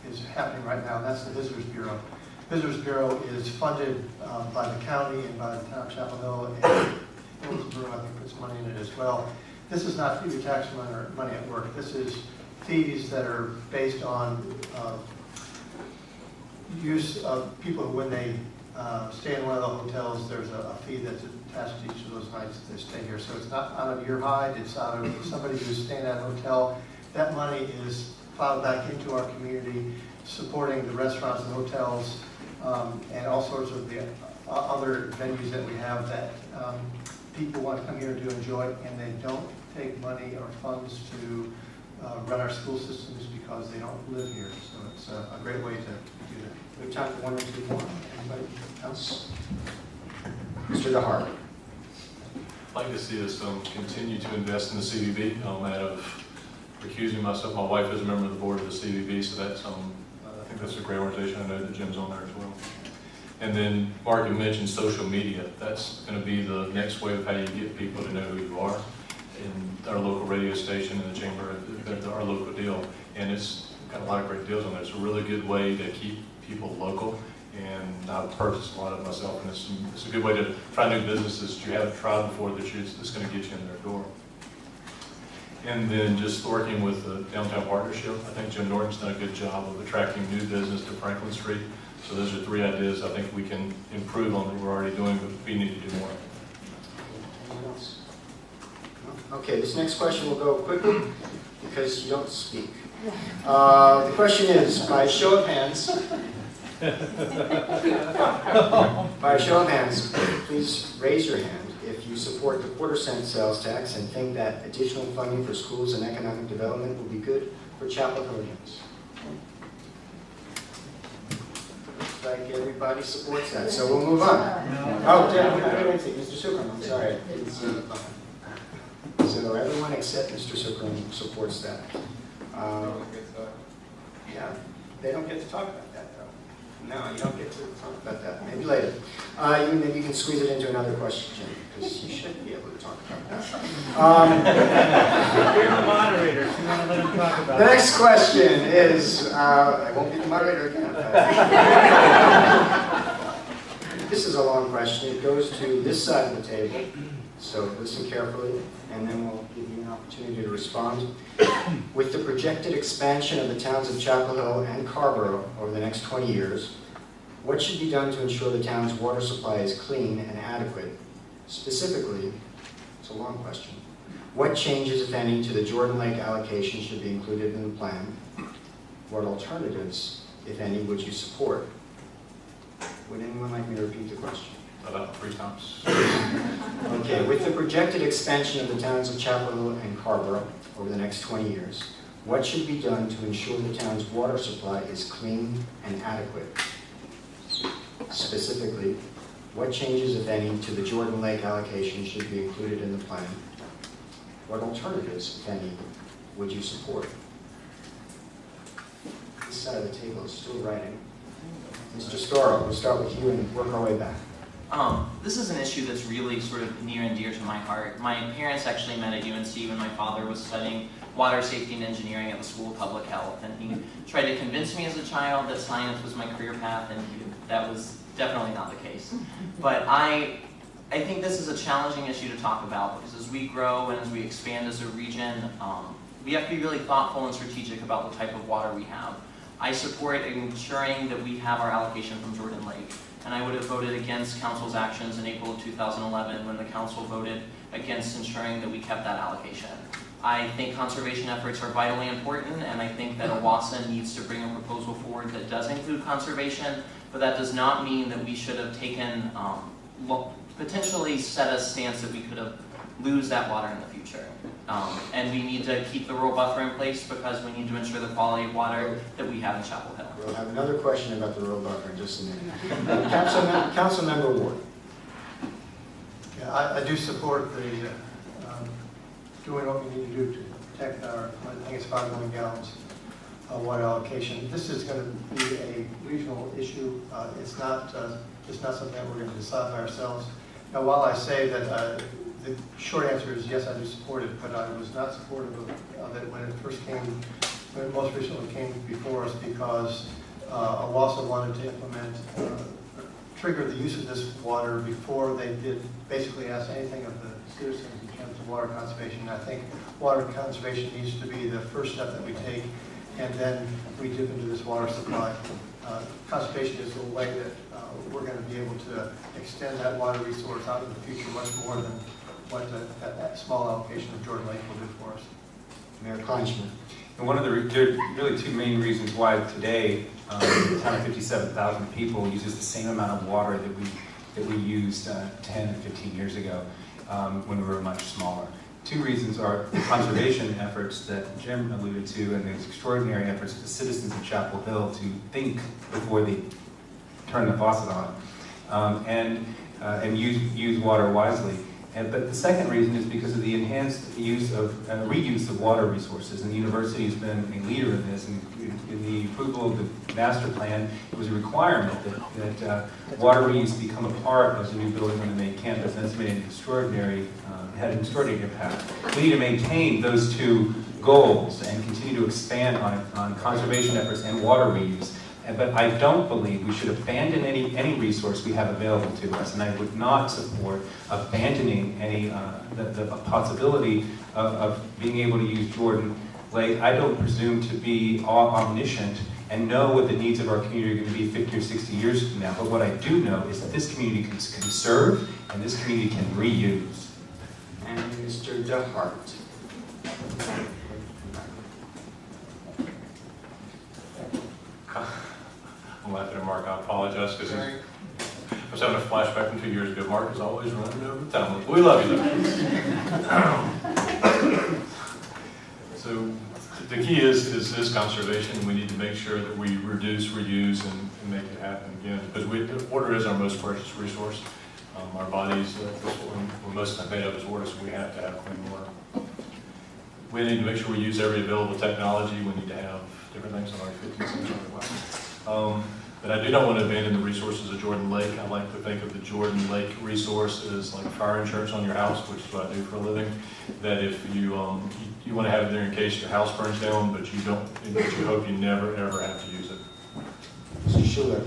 is happening right now, and that's the Visitors Bureau. Visitors Bureau is funded by the county and by the town of Chapel Hill, and Williamsboro, I think, puts money in it as well. This is not your tax money or money at work. This is fees that are based on use of people who, when they stay in one of the hotels, there's a fee that's attached to each of those nights that they stay here. So it's not out of your hide, it's out of somebody who's staying at a hotel. That money is plowed back into our community, supporting the restaurants and hotels, and all sorts of the other venues that we have that people want to come here to enjoy, and they don't take money or funds to run our school systems because they don't live here. So it's a great way to do that. We have time for 1 or 2 more. Anybody else? Mr. Mr. DeHart. I'd like to see us continue to invest in the CVB. Out of recusing myself, my wife is a member of the board of the CVB, so that's I think that's a great organization. I know that Jim's on there as well. And then Mark had mentioned social media. That's going to be the next way of how you get people to know who you are. In our local radio station and the chamber, our local deal, and it's got a lot of great deals on there. It's a really good way to keep people local, and I've purchased a lot of it myself, and it's a good way to try new businesses that you haven't tried before that's going to get you in their door. And then just working with the Downtown Partnership, I think Jim Norton's done a good job of attracting new business to Franklin Street. So those are 3 ideas I think we can improve on that we're already doing, but we need to do more. Anyone else? No? Okay, this next question will go quickly because you don't speak. The question is, by a show of hands, please raise your hand if you support the quarter-cent sales tax and think that additional funding for schools and economic development will be good for Chapel Hillians. Looks like everybody supports that, so we'll move on. Oh, wait, Mr. Sukram, I'm sorry. So everyone except Mr. Sukram supports that. Yeah, they don't get to talk about that, though. No, you don't get to talk about that. Maybe later. Maybe you can squeeze it into another question, because you should be able to talk about that. You're the moderator, so you want to let him talk about The next question is, I won't be the moderator again. This is a long question. It goes to this side of the table, so listen carefully, and then we'll give you an opportunity to respond. With the projected expansion of the towns of Chapel Hill and Carrboro over the next 20 years, what should be done to ensure the town's water supply is clean and adequate? Specifically, it's a long question, what changes, if any, to the Jordan Lake allocation should be included in the plan? What alternatives, if any, would you support? Would anyone like me to repeat the question? About 3 times. Okay, with the projected expansion of the towns of Chapel Hill and Carrboro over the next 20 years, what should be done to ensure the town's water supply is clean and adequate? Specifically, what changes, if any, to the Jordan Lake allocation should be included in the plan? What alternatives, if any, would you support? This side of the table is still writing. Mr. Storrow, we'll start with you and work our way back. This is an issue that's really sort of near and dear to my heart. My parents actually met at UNC when my father was studying water safety and engineering at the School of Public Health, and he tried to convince me as a child that science was my career path, and that was definitely not the case. But I think this is a challenging issue to talk about, because as we grow and as we expand as a region, we have to be really thoughtful and strategic about the type of water we have. I support ensuring that we have our allocation from Jordan Lake. And I would have voted against council's actions in April of 2011 when the council voted against ensuring that we kept that allocation. I think conservation efforts are vitally important, and I think that OWASA needs to bring a proposal forward that does include conservation, but that does not mean that we should have taken, potentially set a stance that we could have lose that water in the future. And we need to keep the rural buffer in place because we need to ensure the quality of water that we have in Chapel Hill. We'll have another question about the rural buffer in just a minute. Councilmember Ward. Yeah, I do support the doing what we need to do to protect our, I think it's 5 million gallons of water allocation. This is going to be a regional issue. It's not something that we're going to decide by ourselves. Now, while I say that the short answer is yes, I do support it, but I was not supportive of it when it most recently came before us, because OWASA wanted to implement, trigger the use of this water before they did basically ask anything of the citizens in terms of water conservation. I think water conservation needs to be the first step that we take, and then we dip into this water supply. Conservation is the way that we're going to be able to extend that water resource out in the future much more than what that small allocation of Jordan Lake will do for us. Mayor Kleinschmidt. And one of there are really 2 main reasons why today the town of 57,000 people uses the same amount of water that we used 10 and 15 years ago when we were much smaller. 2 reasons are the conservation efforts that Jim alluded to, and the extraordinary efforts of the citizens of Chapel Hill to think before they turn the faucet on. and use water wisely. But the second reason is because of the enhanced use of reuse of water resources, and the university has been a leader in this. And in the approval of the master plan, it was a requirement that water reuse become a part of the new building on the main campus. And it's made an had an extraordinary impact. We need to maintain those two goals and continue to expand on conservation efforts and water reuse. But I don't believe we should abandon any resource we have available to us, and I would not support abandoning the possibility of being able to use Jordan Lake. I don't presume to be omniscient and know what the needs of our community are going to be 50 or 60 years from now. But what I do know is that this community can conserve and this community can reuse. And Mr. DeHart. I'm laughing at Mark. I apologize because I was having a flashback from 2 years ago. Mark is always running over town. We love you though. So the key is conservation. We need to make sure that we reduce, reuse, and make it happen again. Because water is our most precious resource. Our bodies, that's what we're most made of is water, so we have to have clean water. We need to make sure we use every available technology. We need to have different things on our 15th century weapons. But I do not want to abandon the resources of Jordan Lake. I like to think of the Jordan Lake resource as like fire insurance on your house, which is what I do for a living. That if you you want to have it there in case your house burns down, but you don't, but you hope you never ever have to use it. Mr. Schuler.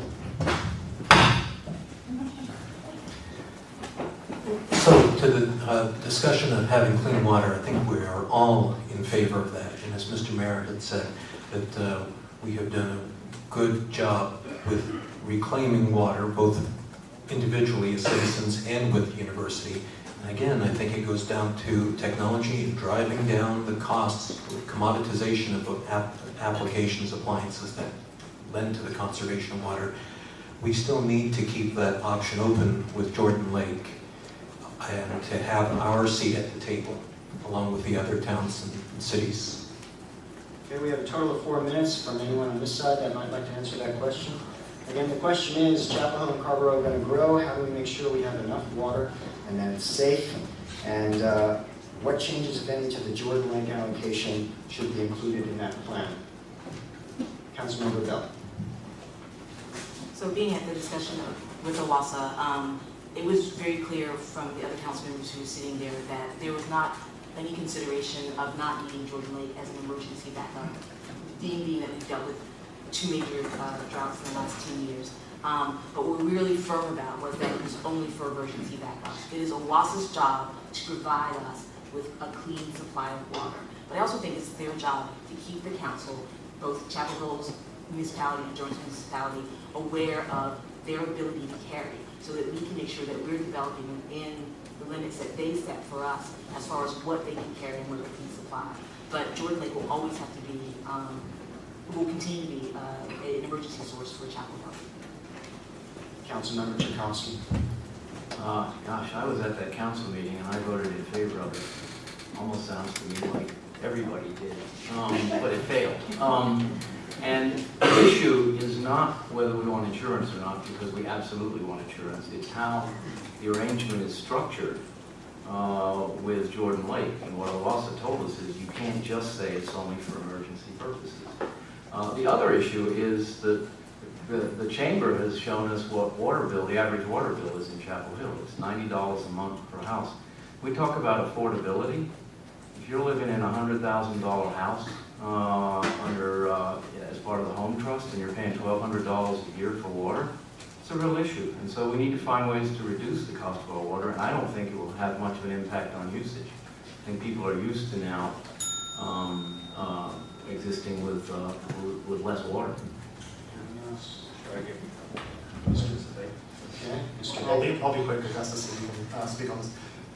So to the discussion of having clean water, I think we are all in favor of that. And as Mr. Merritt had said, that we have done a good job with reclaiming water, both individually as citizens and with the university. And again, I think it goes down to technology, driving down the costs, commoditization of applications, appliances that lend to the conservation of water. We still need to keep that option open with Jordan Lake and to have our seat at the table along with the other towns and cities. Okay, we have a total of 4 minutes from anyone on this side that might like to answer that question. Again, the question is, Chapel Hill and Carrboro are going to grow. How do we make sure we have enough water and that it's safe? And what changes, if any, to the Jordan Lake allocation should be included in that plan? Councilmember Bell. So being at the discussion with OWASA, it was very clear from the other council members who were sitting there that there was not any consideration of not needing Jordan Lake as an emergency backup, being that we've dealt with 2 major droughts in the last 10 years. But what we're really firm about was that it was only for emergency backup. It is OWASA's job to provide us with a clean supply of water. But I also think it's their job to keep the council, both Chapel Hill's municipality and Jordan's municipality, aware of their ability to carry, so that we can make sure that we're developing in the limits that they set for us as far as what they can carry and what they can supply. But Jordan Lake will always have to be, will continue to be an emergency source for Chapel Hill. Councilmember Chakowski. Gosh, I was at that council meeting and I voted in favor of it. Almost sounds to me like everybody did, but it failed. And the issue is not whether we want insurance or not, because we absolutely want insurance. It's how the arrangement is structured with Jordan Lake. And what OWASA told us is you can't just say it's only for emergency purposes. The other issue is that the chamber has shown us what the average water bill is in Chapel Hill. It's $90 a month per house. We talk about affordability. If you're living in a $100,000 house as part of the home trust and you're paying $1,200 a year for water, it's a real issue. And so we need to find ways to reduce the cost of our water, and I don't think it will have much of an impact on usage. I think people are used to now existing with less water. Okay, Mr. I'll be quick because that's the city can speak on this.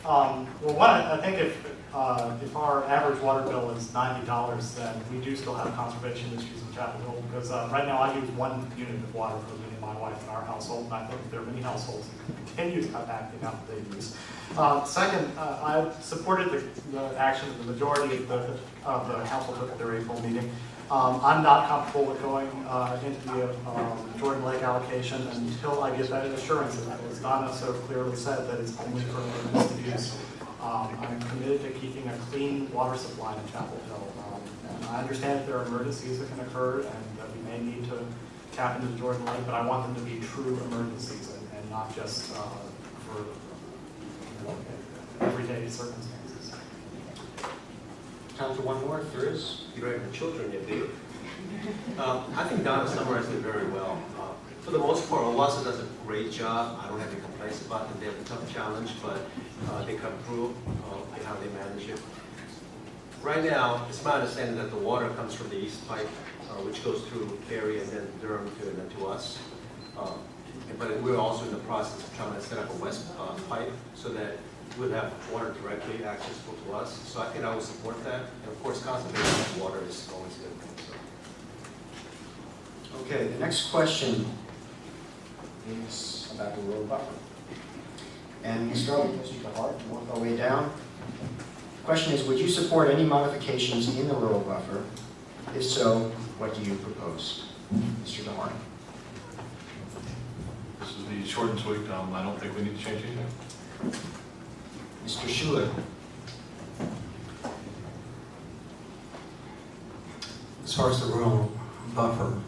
Well, one, I think if our average water bill is $90, then we do still have conservation issues in Chapel Hill, because right now I use 1 unit of water for me and my wife in our household, and I think there are many households that continue to cut back the amount that they use. Second, I supported the action of the majority of the council took at their April meeting. I'm not comfortable with going into the Jordan Lake allocation until I get that assurance, as Donna so clearly said, that it's only for emergency use. I'm committed to keeping a clean water supply in Chapel Hill. And I understand that there are emergencies that can occur and that we may need to tap into Jordan Lake, but I want them to be true emergencies and not just for everyday circumstances. Time for one more, if there is. You're right for children, you do. I think Donna summarized it very well. For the most part, OWASA does a great job. I don't have any complaints about them. They have a tough challenge, but they come through and how they manage it. Right now, it's my understanding that the water comes from the east pipe, which goes through Cary and then Durham and then to us. But we're also in the process of trying to set up a west pipe so that we'll have water directly accessible to us. So I think I would support that. And of course, conservation of water is always a good thing. So. Okay, the next question is about the rural buffer. And we'll start with Mr. Hart, work our way down. The question is, would you support any modifications in the rural buffer? If so, what do you propose? Mr. DeHart. This is the short and sweet. I don't think we need to change anything. Mr. Schuler. As far as the rural buffer,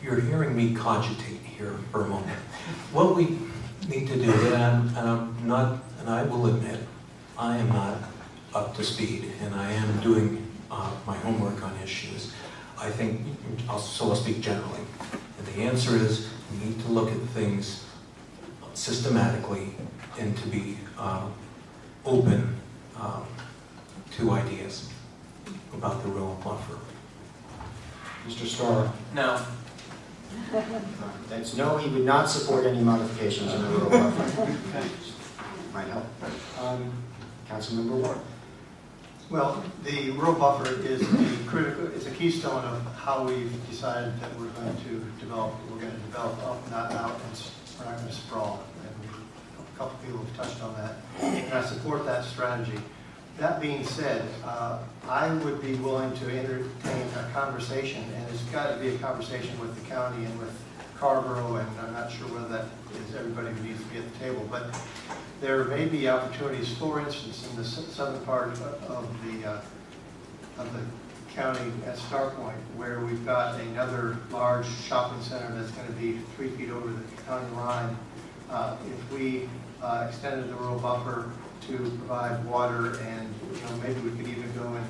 you're hearing me cogitate here for a moment. What we need to do, and I will admit, I am not up to speed, and I am doing my homework on issues. I think, I'll speak generally. And the answer is, we need to look at things systematically and to be open to ideas about the rural buffer. Mr. Starr. No. That's no, he would not support any modifications in the rural buffer. Might help. Councilmember Ward. Well, the rural buffer is it's a keystone of how we've decided that we're going to develop. We're going to develop up, not out, and we're not going to sprawl. And a couple people have touched on that, and I support that strategy. That being said, I would be willing to entertain a conversation, and it's got to be a conversation with the county and with Carborough, and I'm not sure whether that is everybody who needs to be at the table, but there may be opportunities, for instance, in the southern part of the county at Star Point, where we've got another large shopping center that's going to be 3 feet over the county line. If we extended the rural buffer to provide water, and maybe we could even go and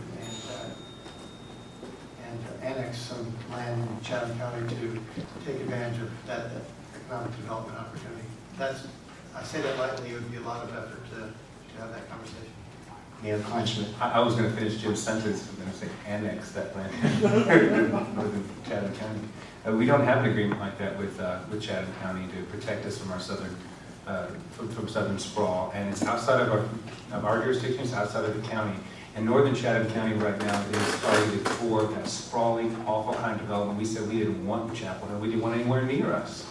annex some land in Chatham County to take advantage of that economic development opportunity. I say that lightly. It would be a lot of effort to have that conversation. Mayor Kleinschmidt. I was going to finish Jim's sentence. I'm going to say annex that land northern Chatham County. We don't have an agreement like that with Chatham County to protect us from our from southern sprawl, and it's outside of our jurisdiction. It's outside of the county. And northern Chatham County right now is targeted for that sprawling, awful kind of development. We said we didn't want Chapel Hill. We didn't want anywhere near us.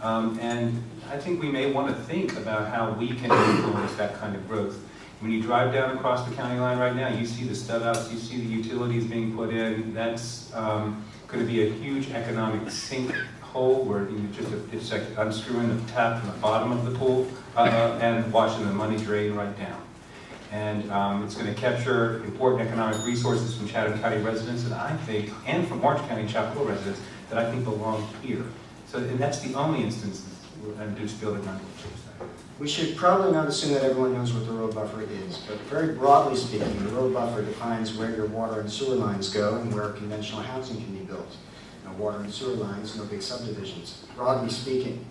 And I think we may want to think about how we can influence that kind of growth. When you drive down across the county line right now, you see the stub outs, you see the utilities being put in. That's going to be a huge economic sinkhole where it's like unscrewing the tap from the bottom of the pool and watching the money drain right down. And it's going to capture important economic resources from Chatham County residents, and from Orange County Chapel Hill residents that I think belong here. So, and that's the only instance where I'm just building on what. We should probably not assume that everyone knows what the rural buffer is, but very broadly speaking, the rural buffer defines where your water and sewer lines go and where conventional housing can be built. No water and sewer lines, no big subdivisions, broadly speaking.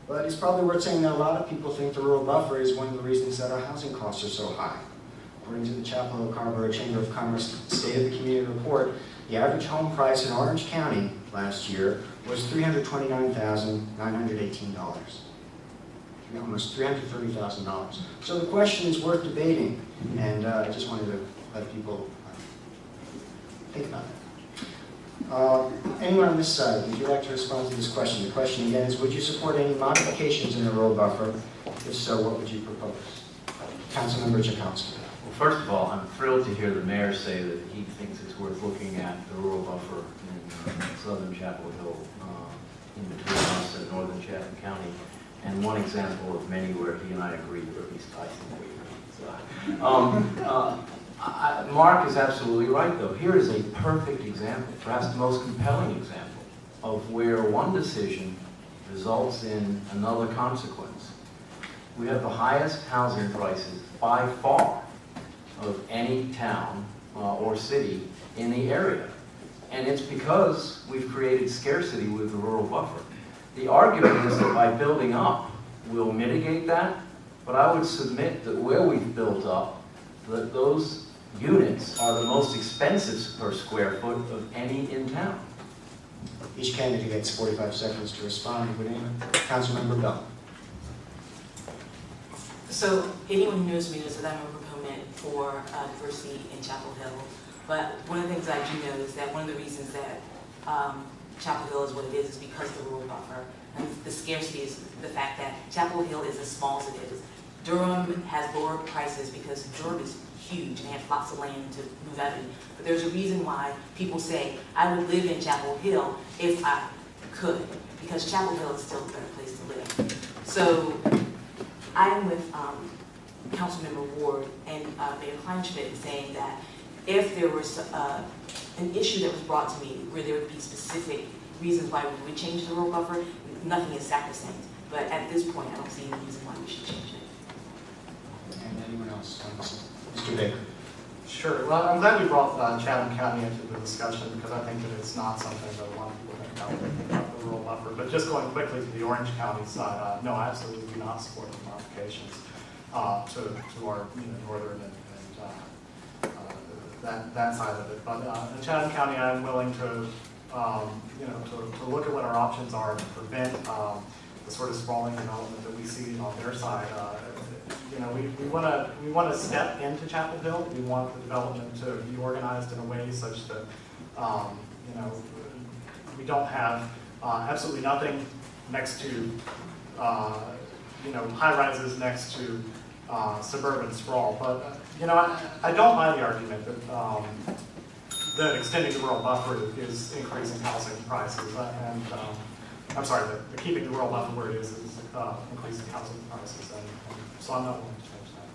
But it's probably worth saying that a lot of people think the rural buffer is one of the reasons that our housing costs are so high. According to the Chapel Hill Carborough Chamber of Commerce State of the Community Report, the average home price in Orange County last year was $329,918. Almost $330,000. So the question is worth debating, and I just wanted to let people think about that. Anyone on this side, would you like to respond to this question? The question again is, would you support any modifications in the rural buffer? If so, what would you propose? Councilmember Chakowski. Well, first of all, I'm thrilled to hear the mayor say that he thinks it's worth looking at the rural buffer in southern Chapel Hill, in between us and northern Chatham County, and one example of many where he and I agree, or at least I think we agree. So, Mark is absolutely right, though. Here is a perfect example, perhaps the most compelling example, of where one decision results in another consequence. We have the highest housing prices by far of any town or city in the area. And it's because we've created scarcity with the rural buffer. The argument is that by building up, we'll mitigate that, but I would submit that where we've built up, that those units are the most expensive per square foot of any in town. Each candidate gets 45 seconds to respond. Would anyone? Councilmember Bell. So anyone who knows me knows that I'm a proponent for diversity in Chapel Hill. But one of the things I do know is that one of the reasons that Chapel Hill is what it is because of the rural buffer. And the scarcity is the fact that Chapel Hill is as small as it is. Durham has lower prices because Durham is huge and they have lots of land to move out in. But there's a reason why people say, I would live in Chapel Hill if I could, because Chapel Hill is still a better place to live. So I'm with Councilmember Ward and Mayor Kleinschmidt in saying that if there was an issue that was brought to me where there would be specific reasons why we would change the rural buffer, nothing is sacrosanct. But at this point, I don't see any reason why we should change it. And anyone else? Mr. Baker. Sure. Well, I'm glad we brought Chatham County into the discussion because I think that it's not something that a lot of people think about the rural buffer. But just going quickly to the Orange County side, no, I absolutely do not support the modifications to our northern and that side of it. But in Chatham County, I'm willing to to look at what our options are to prevent the sort of sprawling development that we see on their side. We want to step into Chapel Hill. We want the development to be organized in a way such that we don't have absolutely nothing next to high rises next to suburban sprawl. But I don't buy the argument that extending the rural buffer is increasing housing prices. And I'm sorry, that keeping the rural buffer where it is increasing housing prices. And so I'm not willing to change that.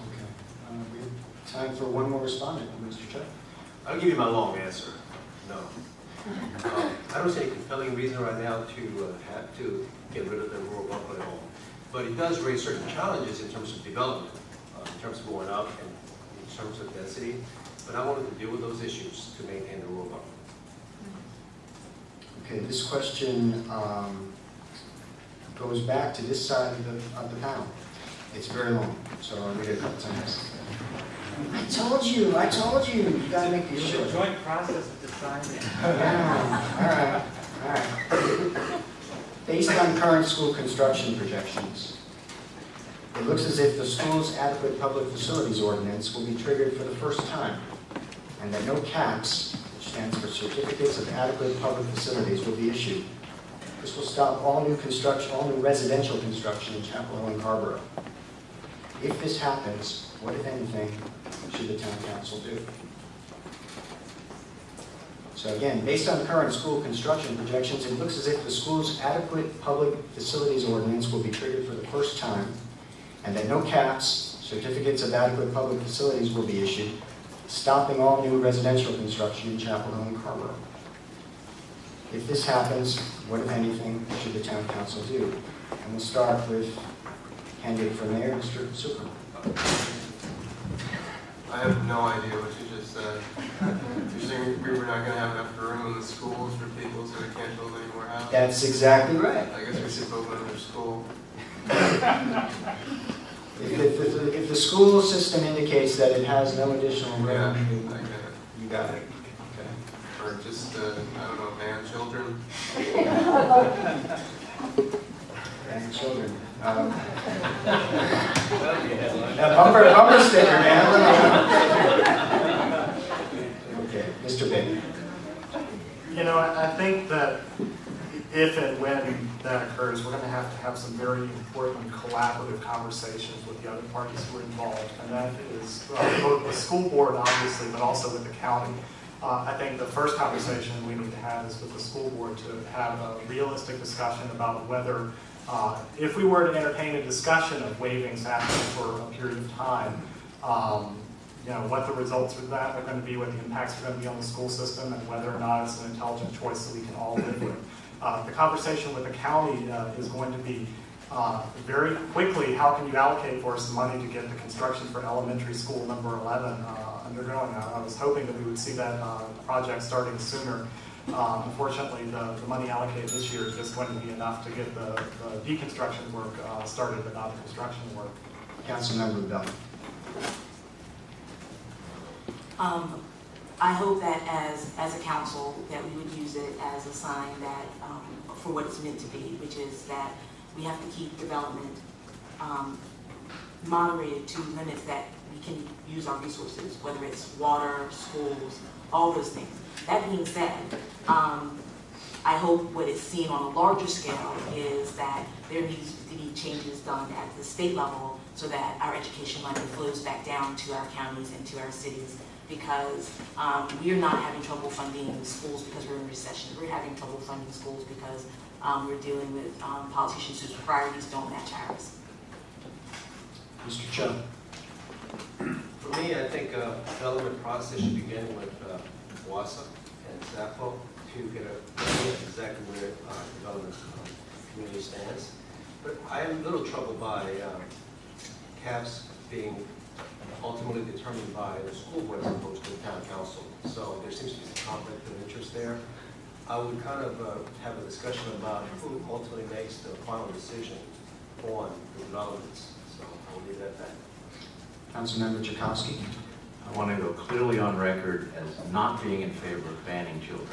Okay. We have time for one more respondent, Mr. Chuck. I'll give you my long answer. No. I don't see any compelling reason right now to have to get rid of the rural buffer at all. But it does raise certain challenges in terms of development, in terms of going up and in terms of density. But I wanted to deal with those issues to maintain the rural buffer. Okay, this question goes back to this side of the panel. It's very long, so I'll read it a couple times. I told you, you gotta make these short. Joint process of deciding. Yeah, all right. Based on current school construction projections, it looks as if the school's adequate public facilities ordinance will be triggered for the first time, and that no CAPS, which stands for Certificates of Adequate Public Facilities, will be issued. This will stop all new residential construction in Chapel Hill and Carrboro. If this happens, what, if anything, should the town council do? So again, based on current school construction projections, it looks as if the school's adequate public facilities ordinance will be triggered for the first time, and that no CAPS, Certificates of Adequate Public Facilities, will be issued, stopping all new residential construction in Chapel Hill and Carrboro. If this happens, what, if anything, should the town council do? And we'll start with candidate for mayor, Mr. Super. I have no idea what you just said. You're saying we were not going to have enough room in the schools for people, so we can't build any more houses? That's exactly right. I guess we should build another school. If the school system indicates that it has no additional room, Yeah, I get it. you got it. Okay. Or just, I don't know, ban children. And children. Bumper sticker, man. Okay, Mr. Baker. I think that if and when that occurs, we're going to have some very important collaborative conversations with the other parties who are involved, and that is both the school board, obviously, but also with the county. I think the first conversation we need to have is with the school board to have a realistic discussion about whether, if we were to entertain a discussion of waiving SAFO for a period of time, what the results of that are going to be, what the impacts are going to be on the school system, and whether or not it's an intelligent choice that we can all live with. The conversation with the county is going to be very quickly, how can you allocate for us the money to get the construction for elementary school number 11 undergoing? I was hoping that we would see that project starting sooner. Unfortunately, the money allocated this year is just going to be enough to get the deconstruction work started, but not the construction work. Councilmember Bell. I hope that as a council that we would use it as a sign that for what it's meant to be, which is that we have to keep development moderated to limits that we can use our resources, whether it's water, schools, all those things. That being said, I hope what is seen on a larger scale is that there needs to be changes done at the state level so that our education money flows back down to our counties and to our cities, because we are not having trouble funding schools because we're in recession. We're having trouble funding schools because we're dealing with politicians whose priorities don't match ours. Mr. Cho. For me, I think development process should begin with WASA and SAFO to get a idea of exactly where development community stands. But I am a little troubled by caps being ultimately determined by the school board as opposed to the town council. So there seems to be some conflict of interest there. I would kind of have a discussion about who ultimately makes the final decision on the developments. So I'll leave that at that. Councilmember Tchaikovsky. I want to go clearly on record as not being in favor of banning children.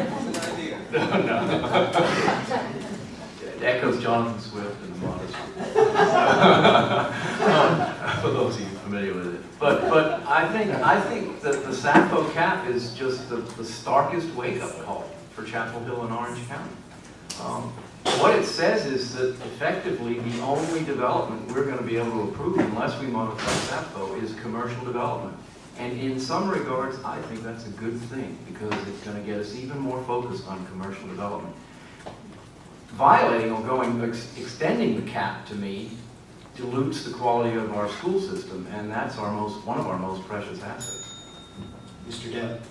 It's an idea. No. It echoes Jonathan Swift and the Modest for those of you familiar with it. But I think that the SAFO cap is just the starkest wake-up call for Chapel Hill and Orange County. What it says is that effectively the only development we're going to be able to approve unless we modify SAFO is commercial development. And in some regards, I think that's a good thing because it's going to get us even more focused on commercial development. Violating or extending the cap to me dilutes the quality of our school system, and that's one of our most precious assets. Mr. Deb.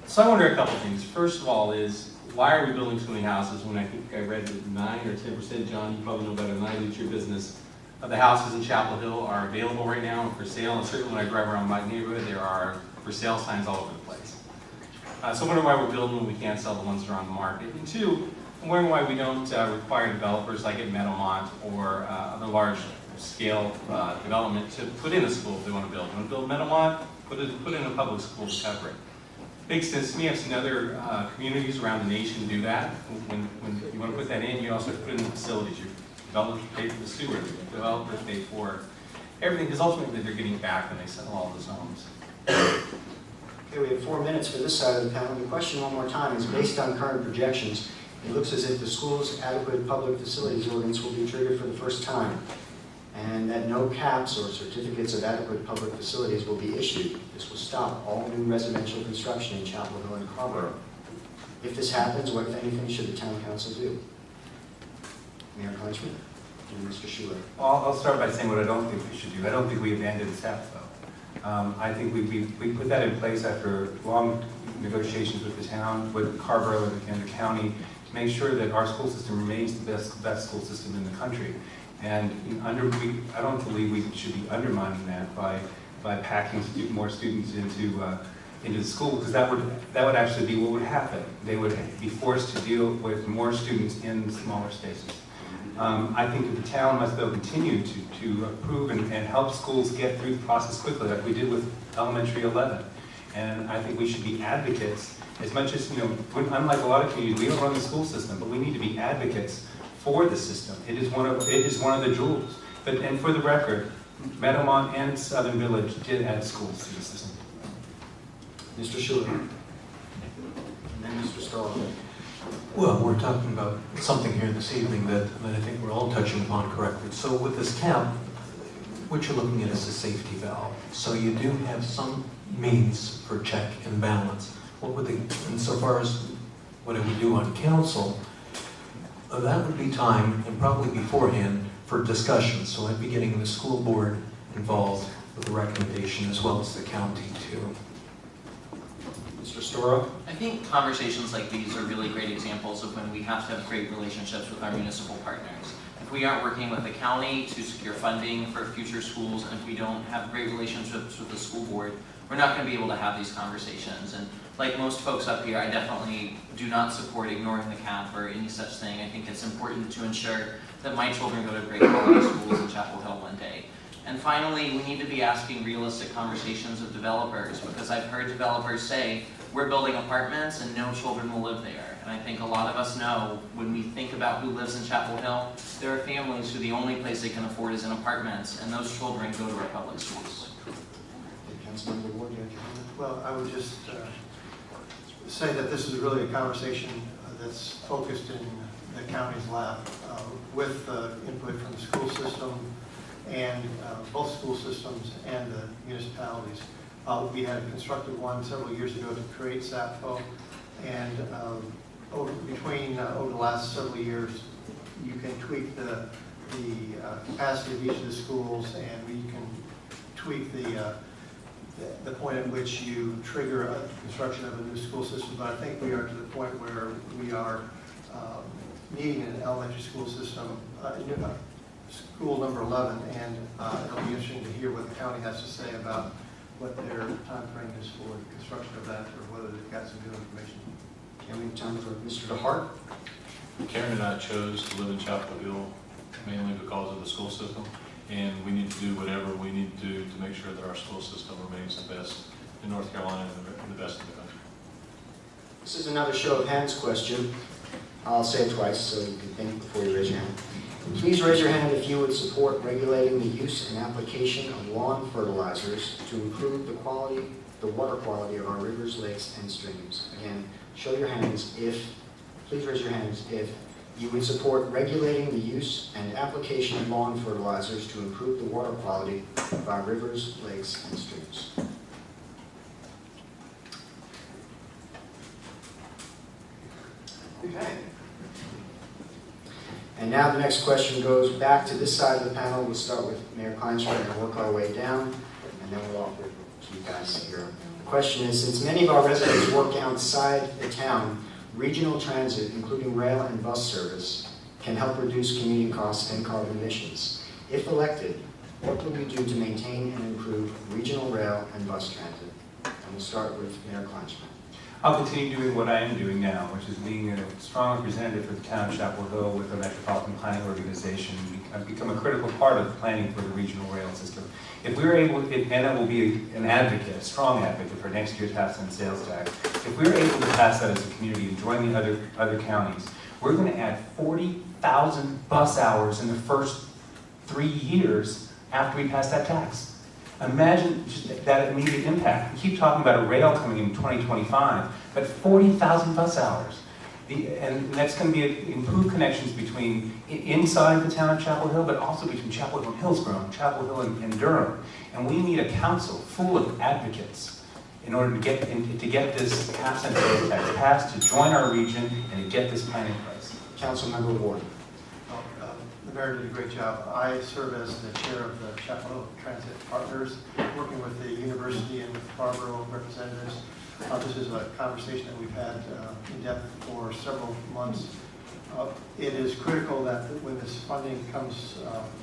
So I wonder a couple things. First of all is, why are we building too many houses when I think I read that 9 or 10%, John, you probably know better than I do, it's your business, of the houses in Chapel Hill are available right now and for sale, and certainly when I drive around my neighborhood, there are for sale signs all over the place. So I wonder why we're building when we can't sell the ones that are on the market. And two, I'm wondering why we don't require developers like at Meadowmont or other large-scale development to put in a school if they want to build. They want to build Meadowmont, put in a public school to cover it. Makes sense to me. I've seen other communities around the nation do that. When you want to put that in, you also put in the facilities. Your developers pay for the sewer, the developers pay for everything, because ultimately they're getting back when they sell all those homes. Okay, we have 4 minutes for this side of the panel. The question one more time is, based on current projections, it looks as if the school's adequate public facilities ordinance will be triggered for the first time, and that no caps or certificates of adequate public facilities will be issued. This will stop all new residential construction in Chapel Hill and Carver. If this happens, what, if anything, should the town council do? Mayor Kleinsman and Mr. Schuler. I'll start by saying what I don't think we should do. I don't think we abandon SAFO. I think we put that in place after long negotiations with the town, with Carver and the county, to make sure that our school system remains the best school system in the country. And I don't believe we should be undermining that by packing more students into the school, because that would actually be what would happen. They would be forced to deal with more students in smaller spaces. I think that the town must, though, continue to approve and help schools get through the process quickly, like we did with Elementary 11. And I think we should be advocates, as much as, unlike a lot of communities, we don't run the school system, but we need to be advocates for the system. It is one of the jewels. And for the record, Meadowmont and Southern Village did add schools to the system. Mr. Schuler. And then Mr. Starr. Well, we're talking about something here this evening that I think we're all touching upon correctly. So with this cap, what you're looking at is a safety valve. So you do have some means for check and balance. What would they, insofar as what I would do on council, that would be time, and probably beforehand, for discussion. So I'd be getting the school board involved with the recommendation as well as the county too. Mr. Storrow? I think conversations like these are really great examples of when we have to have great relationships with our municipal partners. If we aren't working with the county to secure funding for future schools, and if we don't have great relationships with the school board, we're not going to be able to have these conversations. And like most folks up here, I definitely do not support ignoring the cap or any such thing. I think it's important to ensure that my children go to great quality schools in Chapel Hill one day. And finally, we need to be asking realistic conversations of developers, because I've heard developers say, we're building apartments and no children will live there. And I think a lot of us know, when we think about who lives in Chapel Hill, there are families who the only place they can afford is in apartments, and those children go to our public schools. Councilmember Ward, do you have your comment? Well, I would just say that this is really a conversation that's focused in the county's lap with input from the school system and both school systems and the municipalities. We had constructed one several years ago to create SAPFO, and over the last several years, you can tweak the capacity of each of the schools, and we can tweak the point at which you trigger a construction of a new school system. But I think we are to the point where we are needing an elementary school system, school number 11, and it'll be interesting to hear what the county has to say about what their time frame is for the construction of that, or whether they've got some new information. Okay, we have time for Mr. DeHart. Karen and I chose to live in Chapel Hill mainly because of the school system, and we need to do whatever we need to do to make sure that our school system remains the best in North Carolina and the best in the country. This is another show of hands question. I'll say it twice so you can think before you raise your hand. Please raise your hand if you would support regulating the use and application of lawn fertilizers to improve the water quality of our rivers, lakes, and streams. Again, show your hands please raise your hands if you would support regulating the use and application of lawn fertilizers to improve the water quality of our rivers, lakes, and streams. Okay. And now the next question goes back to this side of the panel. We'll start with Mayor Kleinstra and work our way down, and then we'll offer to you guys here. The question is, since many of our residents work outside the town, regional transit, including rail and bus service, can help reduce commuting costs and carbon emissions. If elected, what will we do to maintain and improve regional rail and bus transit? And we'll start with Mayor Kleinstra. I'll continue doing what I am doing now, which is being a strong representative for the town of Chapel Hill with the Metropolitan Planning Organization. I've become a critical part of the planning for the regional rail system. If we're able, and I will be an advocate, a strong advocate for next year's half-cent sales tax, if we're able to pass that as a community and join the other counties, we're going to add 40,000 bus hours in the first 3 years after we pass that tax. Imagine just that immediate impact. We keep talking about a rail coming in 2025, but 40,000 bus hours. And that's going to be improved connections between inside the town of Chapel Hill, but also between Chapel Hill and Hillsborough, Chapel Hill and Durham. And we need a council full of advocates in order to get this half-cent sales tax passed, to join our region, and to get this plan in place. Councilmember Ward. The mayor did a great job. I serve as the chair of the Chapel Hill Transit Partners, working with the university and with Barbaro representatives. This is a conversation that we've had in depth for several months. It is critical that when this funding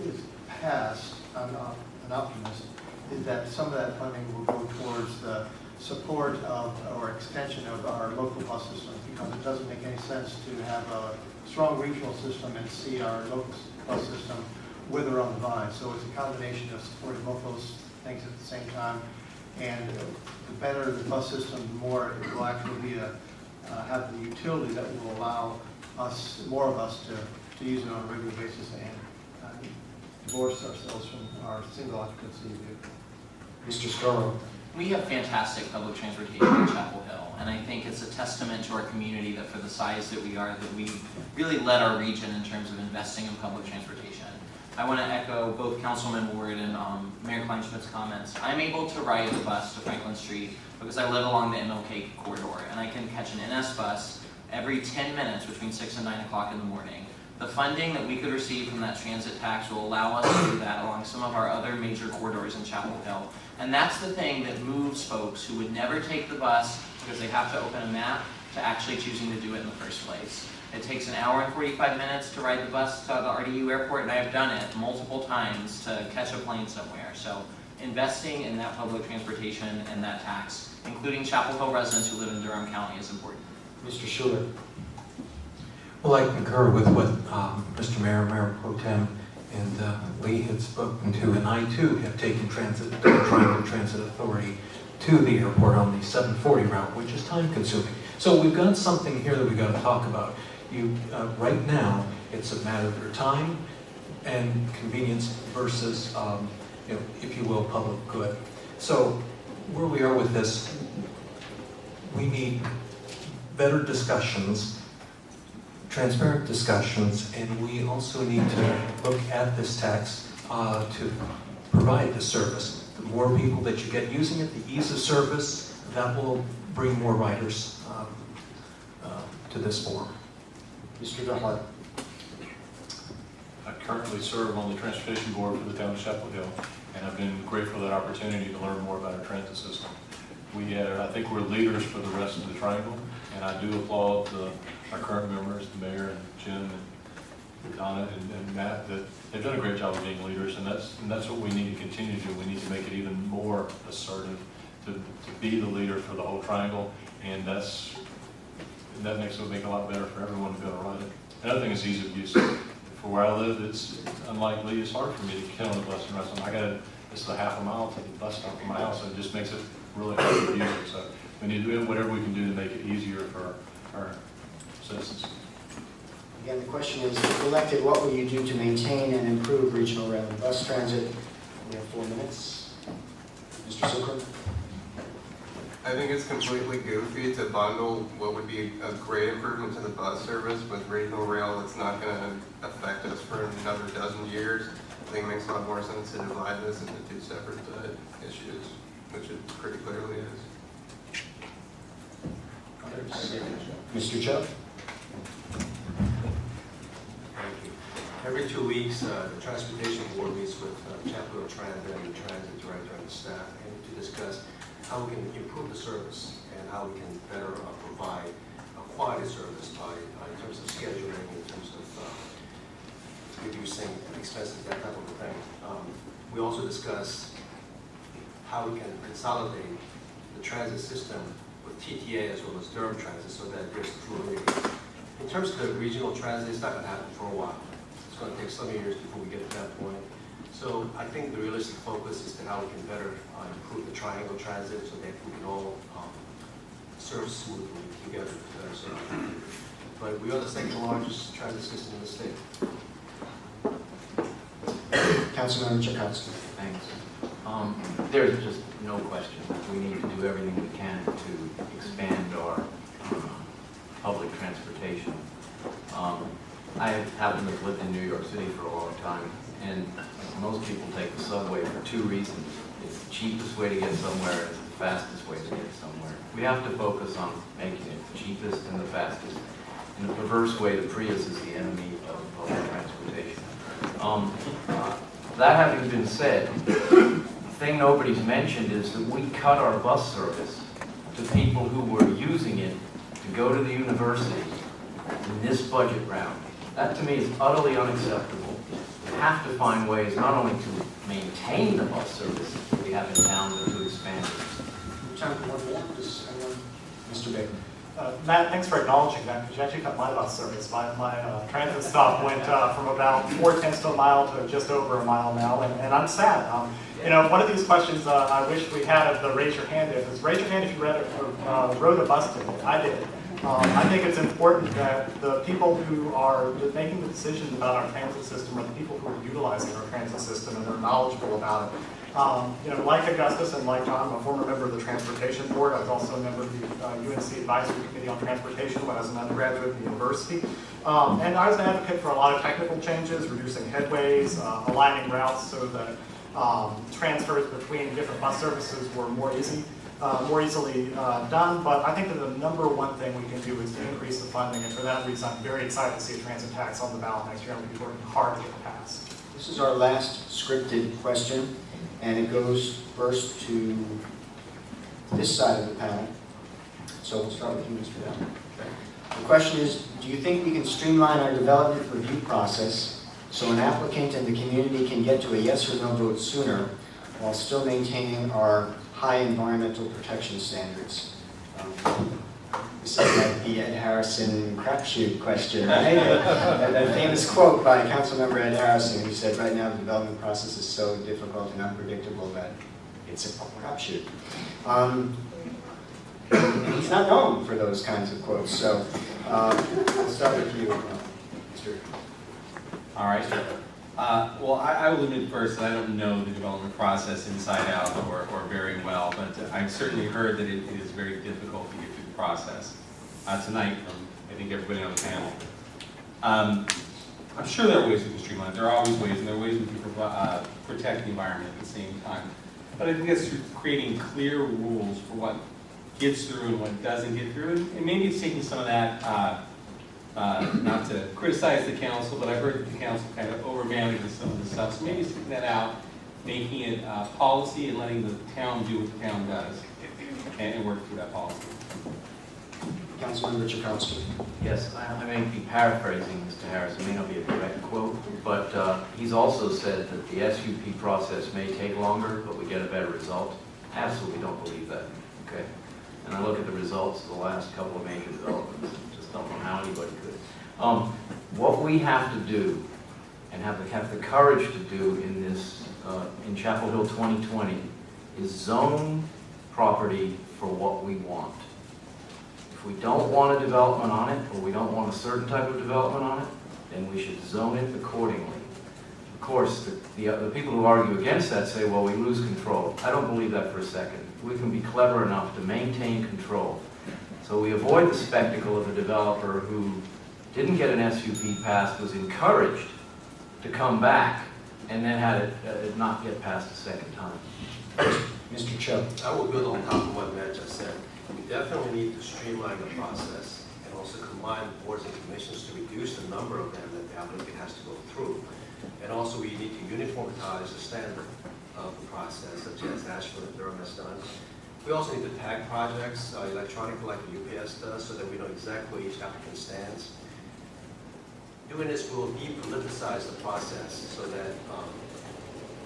is passed, I'm an optimist, is that some of that funding will go towards the support of or extension of our local bus systems, because it doesn't make any sense to have a strong regional system and see our local bus system wither on the vine. So it's a combination of supporting both those things at the same time. And the better the bus system, the more it will actually be have the utility that will allow more of us to use it on a regular basis and divorce ourselves from our single occupancy vehicle. Mr. Storrow. We have fantastic public transportation in Chapel Hill, and I think it's a testament to our community that for the size that we are, that we really led our region in terms of investing in public transportation. I want to echo both Councilman Ward and Mayor Kleinschmidt's comments. I'm able to ride the bus to Franklin Street because I live along the MLK corridor, and I can catch an NS bus every 10 minutes between 6 and 9 o'clock in the morning. The funding that we could receive from that transit tax will allow us to do that along some of our other major corridors in Chapel Hill. And that's the thing that moves folks who would never take the bus because they have to open a map to actually choosing to do it in the first place. It takes an hour and 45 minutes to ride the bus to the RDU airport, and I've done it multiple times to catch a plane somewhere. So investing in that public transportation and that tax, including Chapel Hill residents who live in Durham County, is important. Mr. Schuler. Well, I concur with what Mr. Mayor Pro Tem, and Lee had spoken to, and I too have taken Triangle Transit Authority to the airport on the 740 route, which is time consuming. So we've got something here that we've got to talk about. Right now, it's a matter of your time and convenience versus, if you will, public good. So where we are with this, we need better discussions, transparent discussions, and we also need to look at this tax to provide the service. The more people that you get using it, the ease of service, that will bring more riders to this forum. Mr. DeHart. I currently serve on the Transportation Board for the town of Chapel Hill, and I've been grateful for that opportunity to learn more about our transit system. I think we're leaders for the rest of the Triangle, and I do applaud our current members, the mayor and Jim and Donna and Matt, that they've done a great job of being leaders, and that's what we need to continue to do. We need to make it even more assertive to be the leader for the whole Triangle, and that makes it make it a lot better for everyone to be able to ride it. Another thing is ease of use. For where I live, it's unlikely, it's hard for me to get on the bus and ride something. It's a half a mile to the bus stop from my house, so it just makes it really hard to use it. So we need to do whatever we can do to make it easier for our citizens. Again, the question is, if elected, what will you do to maintain and improve regional rail and bus transit? We have 4 minutes. Mr. Zucker. I think it's completely goofy to bundle what would be a great improvement to the bus service with regional rail that's not going to affect us for another dozen years. I think it makes a lot more sense to divide this into 2 separate issues, which it pretty clearly is. Mr. Cho. Thank you. Every 2 weeks, the Transportation Board meets with Chapel Hill Transit and the Transit Director and the staff to discuss how we can improve the service and how we can better provide a quality service in terms of scheduling, in terms of reducing expenses, that type of thing. We also discuss how we can consolidate the transit system with TTA as well as Durham Transit so that there's fluidity. In terms of the regional transit, it's not going to happen for a while. It's going to take some years before we get to that point. So I think the realistic focus is to how we can better improve the Triangle Transit so that we can all serve smoothly together to better serve. But we are the second largest transit system in the state. Councilmember Chakowski. Thanks. There's just no question that we need to do everything we can to expand our public transportation. I happen to have lived in New York City for a long time, and most people take the subway for 2 reasons. It's the cheapest way to get somewhere, it's the fastest way to get somewhere. We have to focus on making it the cheapest and the fastest. In a perverse way, the Prius is the enemy of public transportation. That having been said, the thing nobody's mentioned is that we cut our bus service to people who were using it to go to the university in this budget round. That to me is utterly unacceptable. We have to find ways not only to maintain the bus service that we have in town, but to expand it. Time for one more. Does anyone? Mr. Baker. Matt, thanks for acknowledging that, because you actually cut my bus service. My transit stop went from about 4/10 of a mile to just over a mile now, and I'm sad. One of these questions I wish we had of the raise your hand is raise your hand if you rode a bus ticket. I did. I think it's important that the people who are making the decisions about our transit system are the people who are utilizing our transit system and are knowledgeable about it. Like Augustus and like John, I'm a former member of the Transportation Board. I was also a member of the UNC Advisory Committee on Transportation when I was an undergraduate at the university. And I was an advocate for a lot of technical changes, reducing headways, aligning routes so that transfers between different bus services were more easily done. But I think that the number one thing we can do is to increase the funding, and for that reason, I'm very excited to see a transit tax on the ballot next year, and we'll be working hard to get it passed. This is our last scripted question, and it goes first to this side of the panel. So we'll start with you, Mr. Bell. The question is, do you think we can streamline our development review process so an applicant and the community can get to a yes or no vote sooner while still maintaining our high environmental protection standards? This is like the Ed Harrison crapshoot question, right? That famous quote by Councilmember Ed Harrison, who said, right now the development process is so difficult and unpredictable that it's a crapshoot. He's not known for those kinds of quotes, so we'll start with you, Mr. All right. Well, I will admit first that I don't know the development process inside out or very well, but I've certainly heard that it is very difficult to get through the process. Tonight, from I think everybody on the panel. I'm sure there are ways we can streamline it. There are always ways, and there are ways we can protect the environment at the same time. But I think it's through creating clear rules for what gets through and what doesn't get through, and maybe it's taking some of that. Not to criticize the council, but I've heard that the council kind of over-manages some of the stuff. So maybe taking that out, making it policy, and letting the town do what the town does, and work through that policy. Councilmember Chakowski. Yes, I may be paraphrasing Mr. Harris. It may not be a direct quote, but he's also said that the SUP process may take longer, but we get a better result. Absolutely don't believe that, okay? And I look at the results of the last couple of major developments, just don't know how anybody could. What we have to do, and have the courage to do in this, in Chapel Hill 2020, is zone property for what we want. If we don't want a development on it, or we don't want a certain type of development on it, then we should zone it accordingly. Of course, the people who argue against that say, well, we lose control. I don't believe that for a second. We can be clever enough to maintain control. So we avoid the spectacle of a developer who didn't get an SUP passed, was encouraged to come back, and then had it not get passed a second time. Mr. Cho. I will build on top of what Matt just said. We definitely need to streamline the process and also combine boards and commissions to reduce the number of them that the applicant has to go through. And also we need to uniformize the standard of the process, such as Ashland and Durham has done. We also need to tag projects electronically like the UPS does so that we know exactly where each applicant stands. Doing this will depoliticize the process so that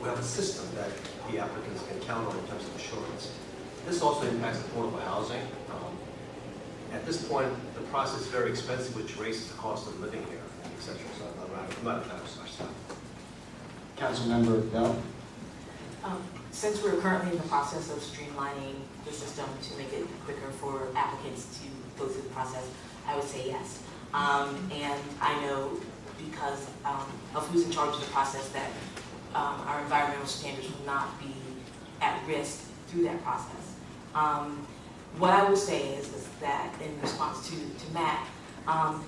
we have a system that the applicants can count on in terms of assurance. This also impacts affordable housing. At this point, the process is very expensive, which raises the cost of living here, etc. So I'm not a fan of such stuff. Councilmember Bell. Since we're currently in the process of streamlining the system to make it quicker for applicants to go through the process, I would say yes. And I know because of who's in charge of the process that our environmental standards will not be at risk through that process. What I will say is that in response to Matt,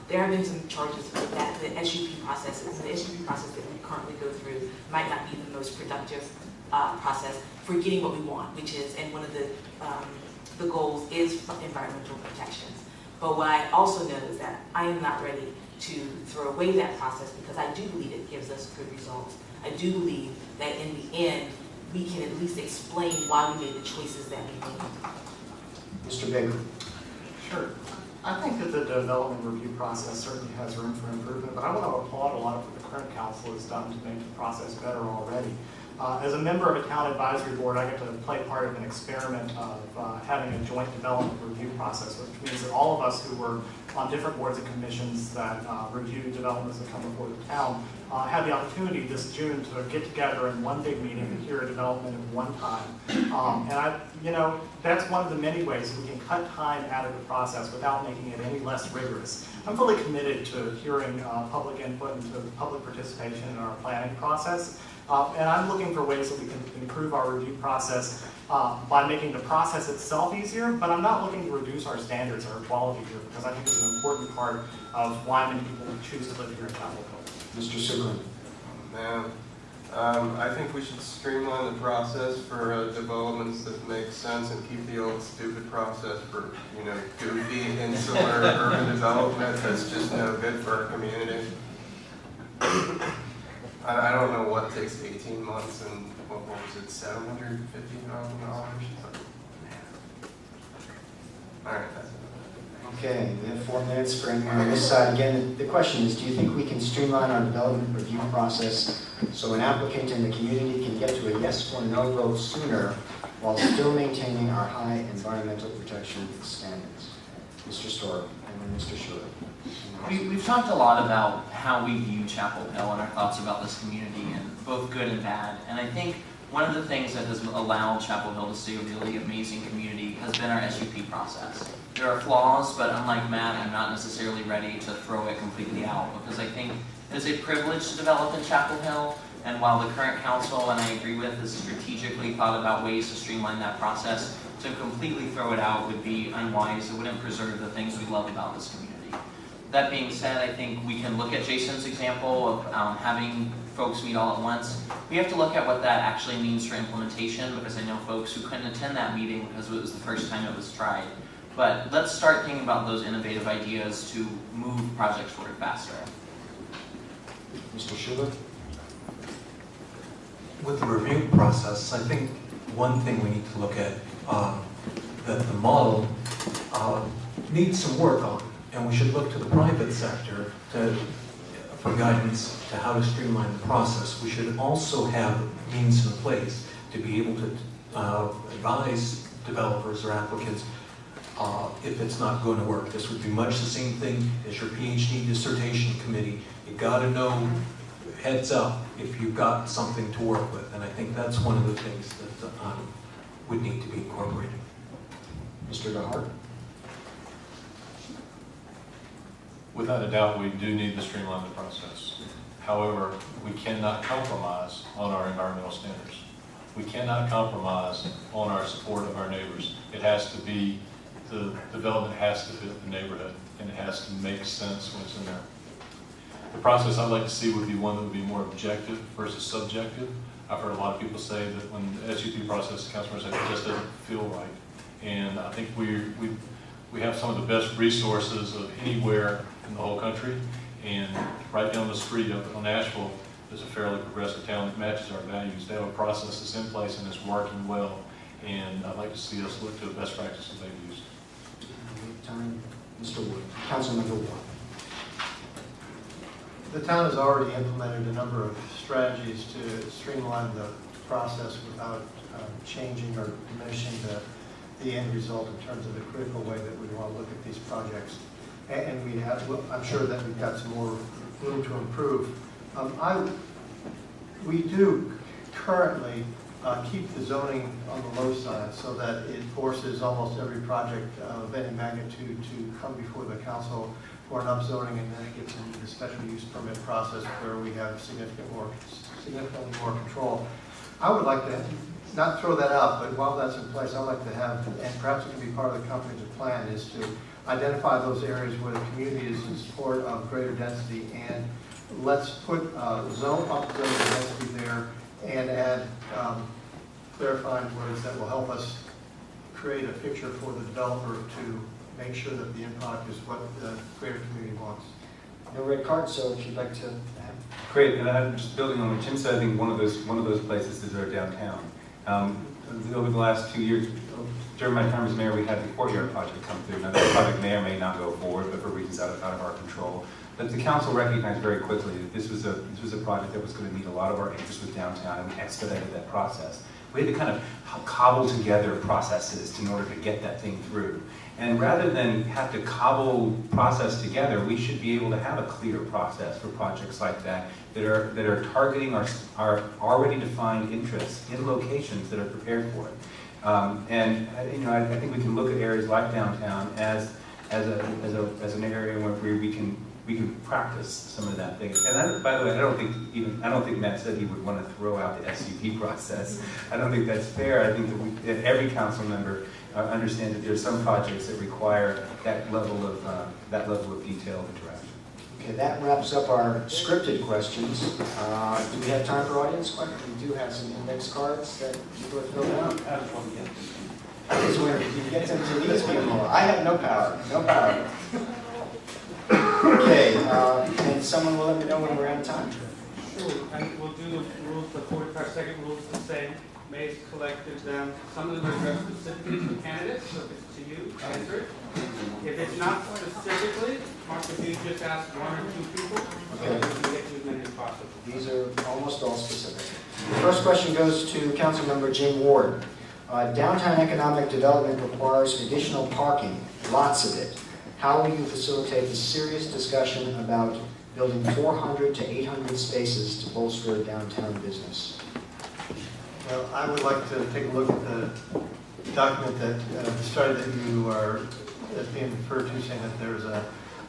there have been some charges that the SUP process that we currently go through might not be the most productive process for getting what we want, which is, and one of the goals is environmental protections. But what I also know is that I am not ready to throw away that process because I do believe it gives us good results. I do believe that in the end, we can at least explain why we made the choices that we made. Mr. Baker. Sure. I think that the development review process certainly has room for improvement, but I want to applaud a lot of what the current council has done to make the process better already. As a member of a town advisory board, I get to play part of an experiment of having a joint development review process, which means that all of us who were on different boards and commissions that review developments that come before the town had the opportunity this June to get together in one big meeting to hear a development at one time. And that's one of the many ways we can cut time out of the process without making it any less rigorous. I'm fully committed to hearing public input and to public participation in our planning process. And I'm looking for ways that we can improve our review process by making the process itself easier, but I'm not looking to reduce our standards or quality here, because I think it's an important part of why many people choose to live here in Chapel Hill. Mr. Suglin. Man, I think we should streamline the process for developments that make sense and keep the old stupid process for, goofy, insular urban development that's just no good for our community. I don't know what takes 18 months and what was it, $750,000? All right, that's it. Okay, we have 4 minutes for anyone on this side. Again, the question is, do you think we can streamline our development review process so an applicant in the community can get to a yes or no vote sooner while still maintaining our high environmental protection standards? Mr. Stork and then Mr. Schuler. We've talked a lot about how we view Chapel Hill and our thoughts about this community, and both good and bad. And I think one of the things that has allowed Chapel Hill to stay a really amazing community has been our SUP process. There are flaws, but unlike Matt, I'm not necessarily ready to throw it completely out, because I think it is a privilege to develop in Chapel Hill, and while the current council, and I agree with, has strategically thought about ways to streamline that process, to completely throw it out would be unwise. It wouldn't preserve the things we love about this community. That being said, I think we can look at Jason's example of having folks meet all at once. We have to look at what that actually means for implementation, because I know folks who couldn't attend that meeting because it was the first time it was tried. But let's start thinking about those innovative ideas to move projects forward faster. Mr. Schuler? With the review process, I think one thing we need to look at, that the model needs some work on, and we should look to the private sector for guidance to how to streamline the process. We should also have means in place to be able to advise developers or applicants if it's not going to work. This would be much the same thing as your PhD dissertation committee. You got to know, heads up, if you've got something to work with. And I think that's one of the things that would need to be incorporated. Mr. DeHart? Without a doubt, we do need to streamline the process. However, we cannot compromise on our environmental standards. We cannot compromise on our support of our neighbors. It has to be, the development has to fit the neighborhood, and it has to make sense when it's in there. The process I'd like to see would be one that would be more objective versus subjective. I've heard a lot of people say that when the SUP process, councilors say, it just doesn't feel right. And I think we have some of the best resources of anywhere in the whole country, and right down the street up on Nashville is a fairly progressive town that matches our values. They have a process that's in place and it's working well, and I'd like to see us look to the best practices they've used. Time. Mr. Wood. Councilmember Wood. The town has already implemented a number of strategies to streamline the process without changing or diminishing the end result in terms of the critical way that we want to look at these projects. And we have, I'm sure that we've got some more room to improve. We do currently keep the zoning on the low side so that it forces almost every project of any magnitude to come before the council for an upzoning, and then it gets into the special use permit process where we have significantly more control. I would like to not throw that out, but while that's in place, I'd like to have, and perhaps it can be part of the comprehensive plan, is to identify those areas where the community is in support of greater density, and let's put zone up zone density there and add clarifying words that will help us create a picture for the developer to make sure that the end product is what the greater community wants. No red card, so if you'd like to have. Great, and I'm just building on what Jim said. I think one of those places is our downtown. Over the last 2 years, during my time as mayor, we had the courtyard project come through. Now that project may or may not go forward, but for reasons out of our control. But the council recognized very quickly that this was a project that was going to meet a lot of our interests with downtown, and we expedited that process. We had to kind of cobble together processes in order to get that thing through. And rather than have to cobble process together, we should be able to have a clear process for projects like that are targeting our already defined interests in locations that are prepared for it. I think we can look at areas like downtown as an area where we we could practice some of that thing. And by the way, I don't think Matt said he would want to throw out the SUP process. I don't think that's fair. I think that every council member understands that there's some projects that require that level of detailed interaction. Okay, that wraps up our scripted questions. Do we have time for audience questions? We do have some index cards that people have filled out. This is where you get them to these people. I have no power, no power. Okay, and someone will let me know when we're out of time. Sure, and we'll do the rules, the 45-second rules the same. May's collected them. Some of them are addressed specifically to candidates, so if it's to you, answer it. If it's not specifically, Mark, if you just ask one or two people, so we can get to as many as possible. These are almost all specific. The first question goes to Councilmember Jim Ward. Downtown economic development requires additional parking, lots of it. How will you facilitate the serious discussion about building 400 to 800 spaces to bolster downtown business? Well, I would like to take a look at the document that, the study that you are that's being referred to, saying that there's a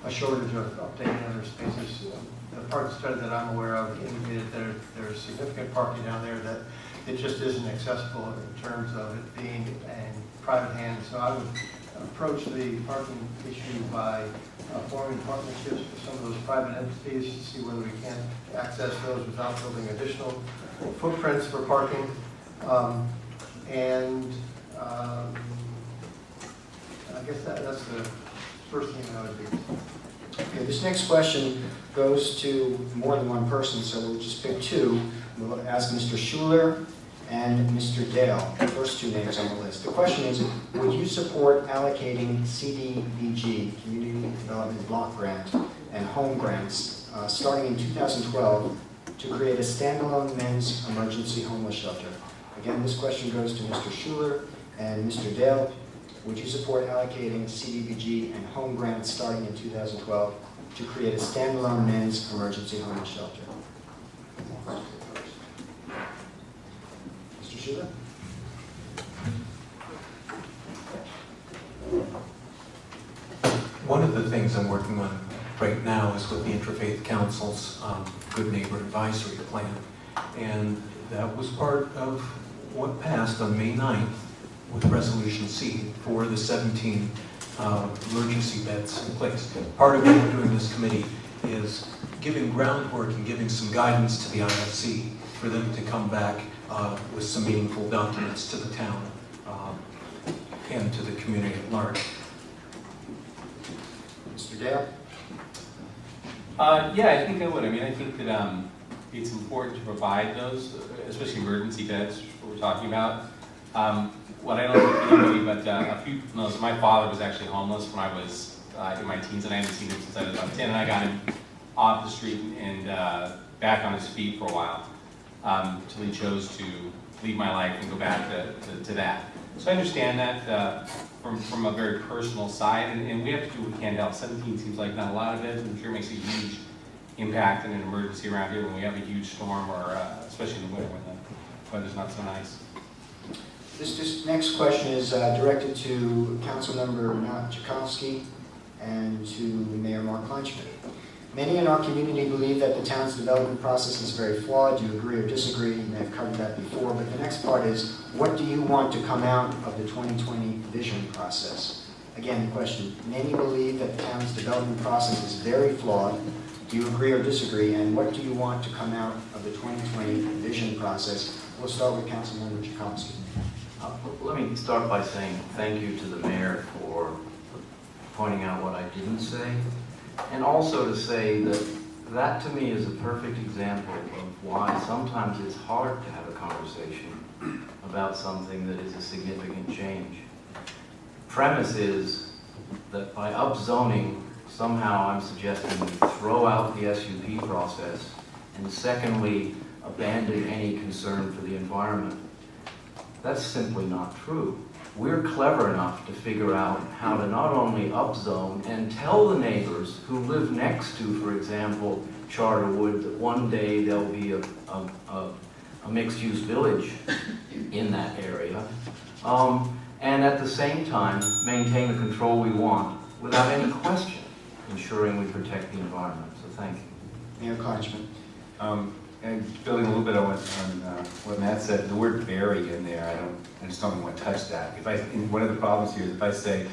shortage of 800 spaces. The part of the study that I'm aware of indicated there's significant parking down there that it just isn't accessible in terms of it being in private hands. So I would approach the parking issue by forming partnerships with some of those private entities to see whether we can access those without building additional footprints for parking. I guess that's the first thing I would do. Okay, this next question goes to more than one person, so we'll just pick two. We'll ask Mr. Schuler and Mr. Dale, the first two names on the list. The question is, would you support allocating CDBG, Community Development Block Grant, and home grants starting in 2012 to create a standalone men's emergency homeless shelter? Again, this question goes to Mr. Schuler and Mr. Dale. Would you support allocating CDBG and home grants starting in 2012 to create a standalone men's emergency homeless shelter? Mr. Schuler? One of the things I'm working on right now is with the Interfaith Council's Good Neighbor Advisory Plan. And that was part of what passed on May 9th with Resolution C for the 17 emergency beds in place. Part of what we're doing in this committee is giving groundwork and giving some guidance to the IFC for them to come back with some meaningful documents to the town and to the community at large. Mr. Dale? Yeah, I think I would. I mean, I think that it's important to provide those, especially emergency beds, what we're talking about. What I don't think anybody, but a few people knows, my father was actually homeless when I was in my teens, and I hadn't seen him since I was about 10, and I got him off the street and back on his feet for a while, until he chose to leave my life and go back to that. So I understand that from a very personal side, and we have to do what we can to help. 17 seems like not a lot of beds, but I'm sure it makes a huge impact in an emergency around here when we have a huge storm, or especially in the winter when the weather's not so nice. This next question is directed to Councilmember Matt Tchaikovsky and to Mayor Mark Kleinschmidt. Many in our community believe that the town's development process is very flawed. Do you agree or disagree? You may have covered that before, but the next part is, what do you want to come out of the 2020 vision process? Again, the question, many believe that the town's development process is very flawed. Do you agree or disagree? And what do you want to come out of the 2020 vision process? We'll start with Councilmember Tchaikovsky. Let me start by saying thank you to the mayor for pointing out what I didn't say, and also to say that to me is a perfect example of why sometimes it's hard to have a conversation about something that is a significant change. Premise is that by upzoning, somehow I'm suggesting we throw out the SUP process, and secondly, abandon any concern for the environment. That's simply not true. We're clever enough to figure out how to not only upzone and tell the neighbors who live next to, for example, Charterwood, that one day there'll be a mixed-use village in that area, and at the same time maintain the control we want without any question. ensuring we protect the environment. So thank you. Mayor Kleinsman. And building a little bit on what Matt said, the word "very" in there, I just don't want to touch that. One of the problems here is if I say,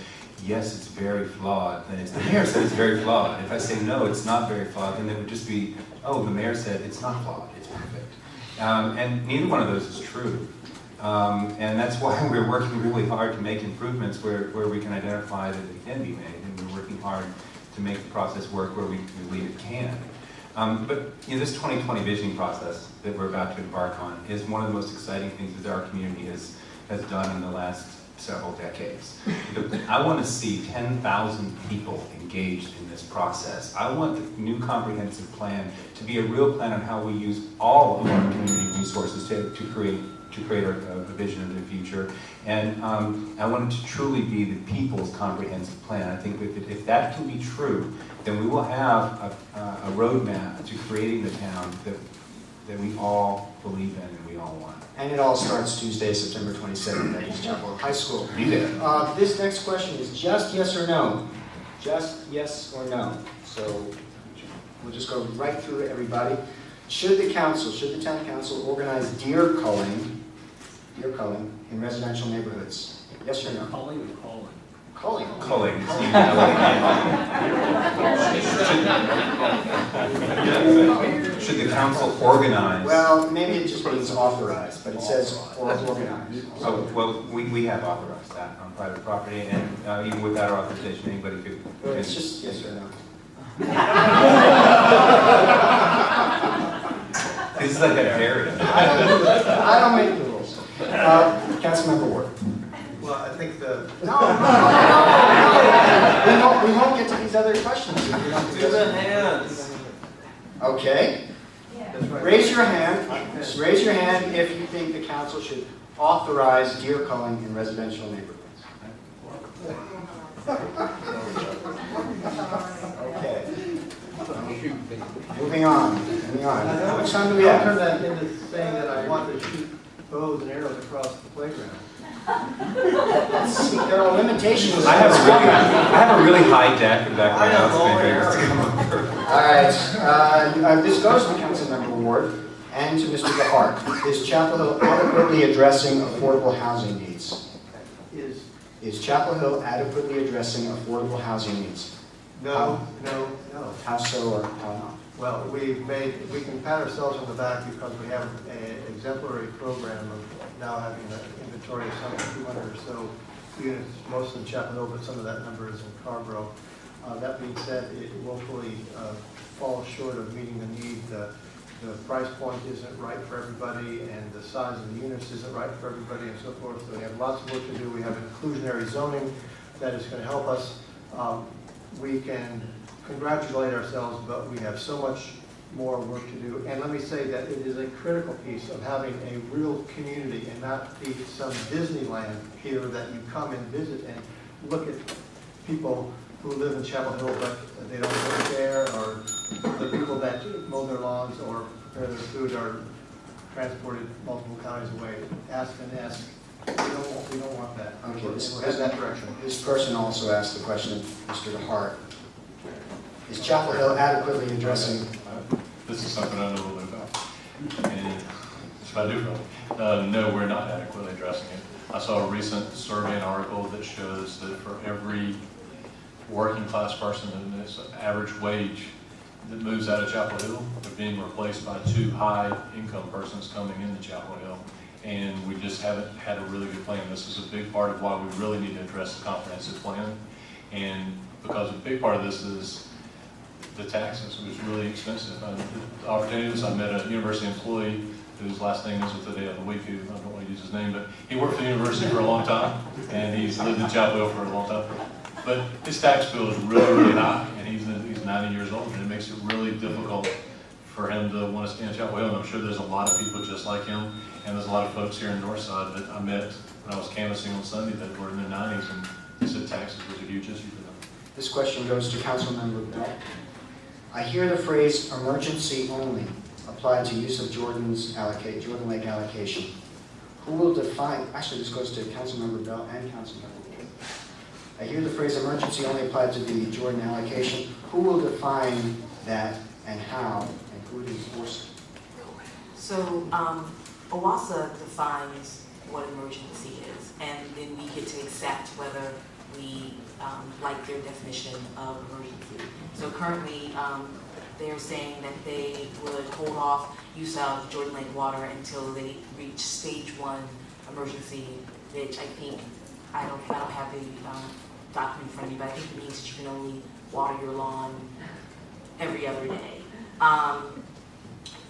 yes, it's very flawed, then it's the mayor said it's very flawed. If I say, no, it's not very flawed, then it would just be, oh, the mayor said it's not flawed, it's perfect. And neither one of those is true. And that's why we're working really hard to make improvements where we can identify that it can be made, and we're working hard to make the process work where we believe it can. But this 2020 visioning process that we're about to embark on is one of the most exciting things that our community has done in the last several decades. I want to see 10,000 people engaged in this process. I want the new comprehensive plan to be a real plan on how we use all of our community resources to create a vision of the future. And I want it to truly be the people's comprehensive plan. I think if that can be true, then we will have a roadmap to creating the town that we all believe in and we all want. And it all starts Tuesday, September 27th at East Chapel High School. Be there. This next question is just yes or no. Just yes or no. So we'll just go right through everybody. Should the town council organize deer culling in residential neighborhoods? Yes or no? Calling or calling? Culling. Culling. Should the council organize? Well, maybe it just means authorized, but it says organized. Oh, well, we have authorized that on private property, and even without our authorization, anybody could. Well, it's just yes or no. This is like a area. I don't make the rules. Councilmember Ward. Well, I think the... No. We won't get to these other questions. If we don't To the hands. Okay. That's right. Raise your hand. Just raise your hand if you think the council should authorize deer culling in residential neighborhoods. Okay. Moving on. How much time do we I'll turn have? that into saying that I want to shoot bows and arrows across the playground. See, there are limitations. I have a really high deck in the back of my house. All right. This goes to Councilmember Ward and to Mr. DeHart. Is Chapel Hill adequately addressing affordable housing needs? Is Chapel Hill adequately addressing affordable housing needs? No. How so or how not? Well, we can pat ourselves on the back because we have an exemplary program of now having an inventory of some 200 or so units, mostly in Chapel Hill, but some of that number is in Carborough. That being said, it woefully falls short of meeting the need. The price point isn't right for everybody, and the size of the units isn't right for everybody, and so forth. So we have lots of work to do. We have inclusionary zoning that is going to help us. We can congratulate ourselves, but we have so much more work to do. And let me say that it is a critical piece of having a real community and not be some Disneyland here that you come and visit and look at people who live in Chapel Hill but they don't live there, or the people that mow their lawns or prepare their food are transported multiple counties away. Ask and ask. We don't want that. Okay, We'll head that direction. This person also asked the question of Mr. DeHart. Is Chapel Hill adequately addressing? This is something I know a little bit about, and that's what I do know. No, we're not adequately addressing it. I saw a recent survey and article that shows that for every working class person in this average wage that moves out of Chapel Hill, they're being replaced by 2 high income persons coming into Chapel Hill. And we just haven't had a really good plan. This is a big part of why we really need to address the comprehensive plan. And because a big part of this is the taxes, which is really expensive. The opportunities, I met a university employee whose last name is with the day of the week, who I don't want to use his name, but he worked for the university for a long time, and he's lived in Chapel Hill for a long time. But his tax bill is really, really high, and he's 90 years old, and it makes it really difficult for him to want to stay in Chapel Hill. And I'm sure there's a lot of people just like him, and there's a lot of folks here in Northside that I met when I was canvassing on Sunday that were in their 90s, and they said taxes was a huge issue for them. This question goes to Councilmember Bell. I hear the phrase emergency only applied to use of Jordan Lake allocation. Who will define, actually this goes to Councilmember Bell and Councilmember Wood. I hear the phrase emergency only applied to the Jordan allocation. Who will define that and how, and who would enforce it? So, OWASA defines what emergency is, and then we get to accept whether we like their definition of emergency. So currently, they're saying that they would hold off use of Jordan Lake water until they reach stage 1 emergency, which I think, I don't have the document in front of me, but I think it means that you can only water your lawn every other day.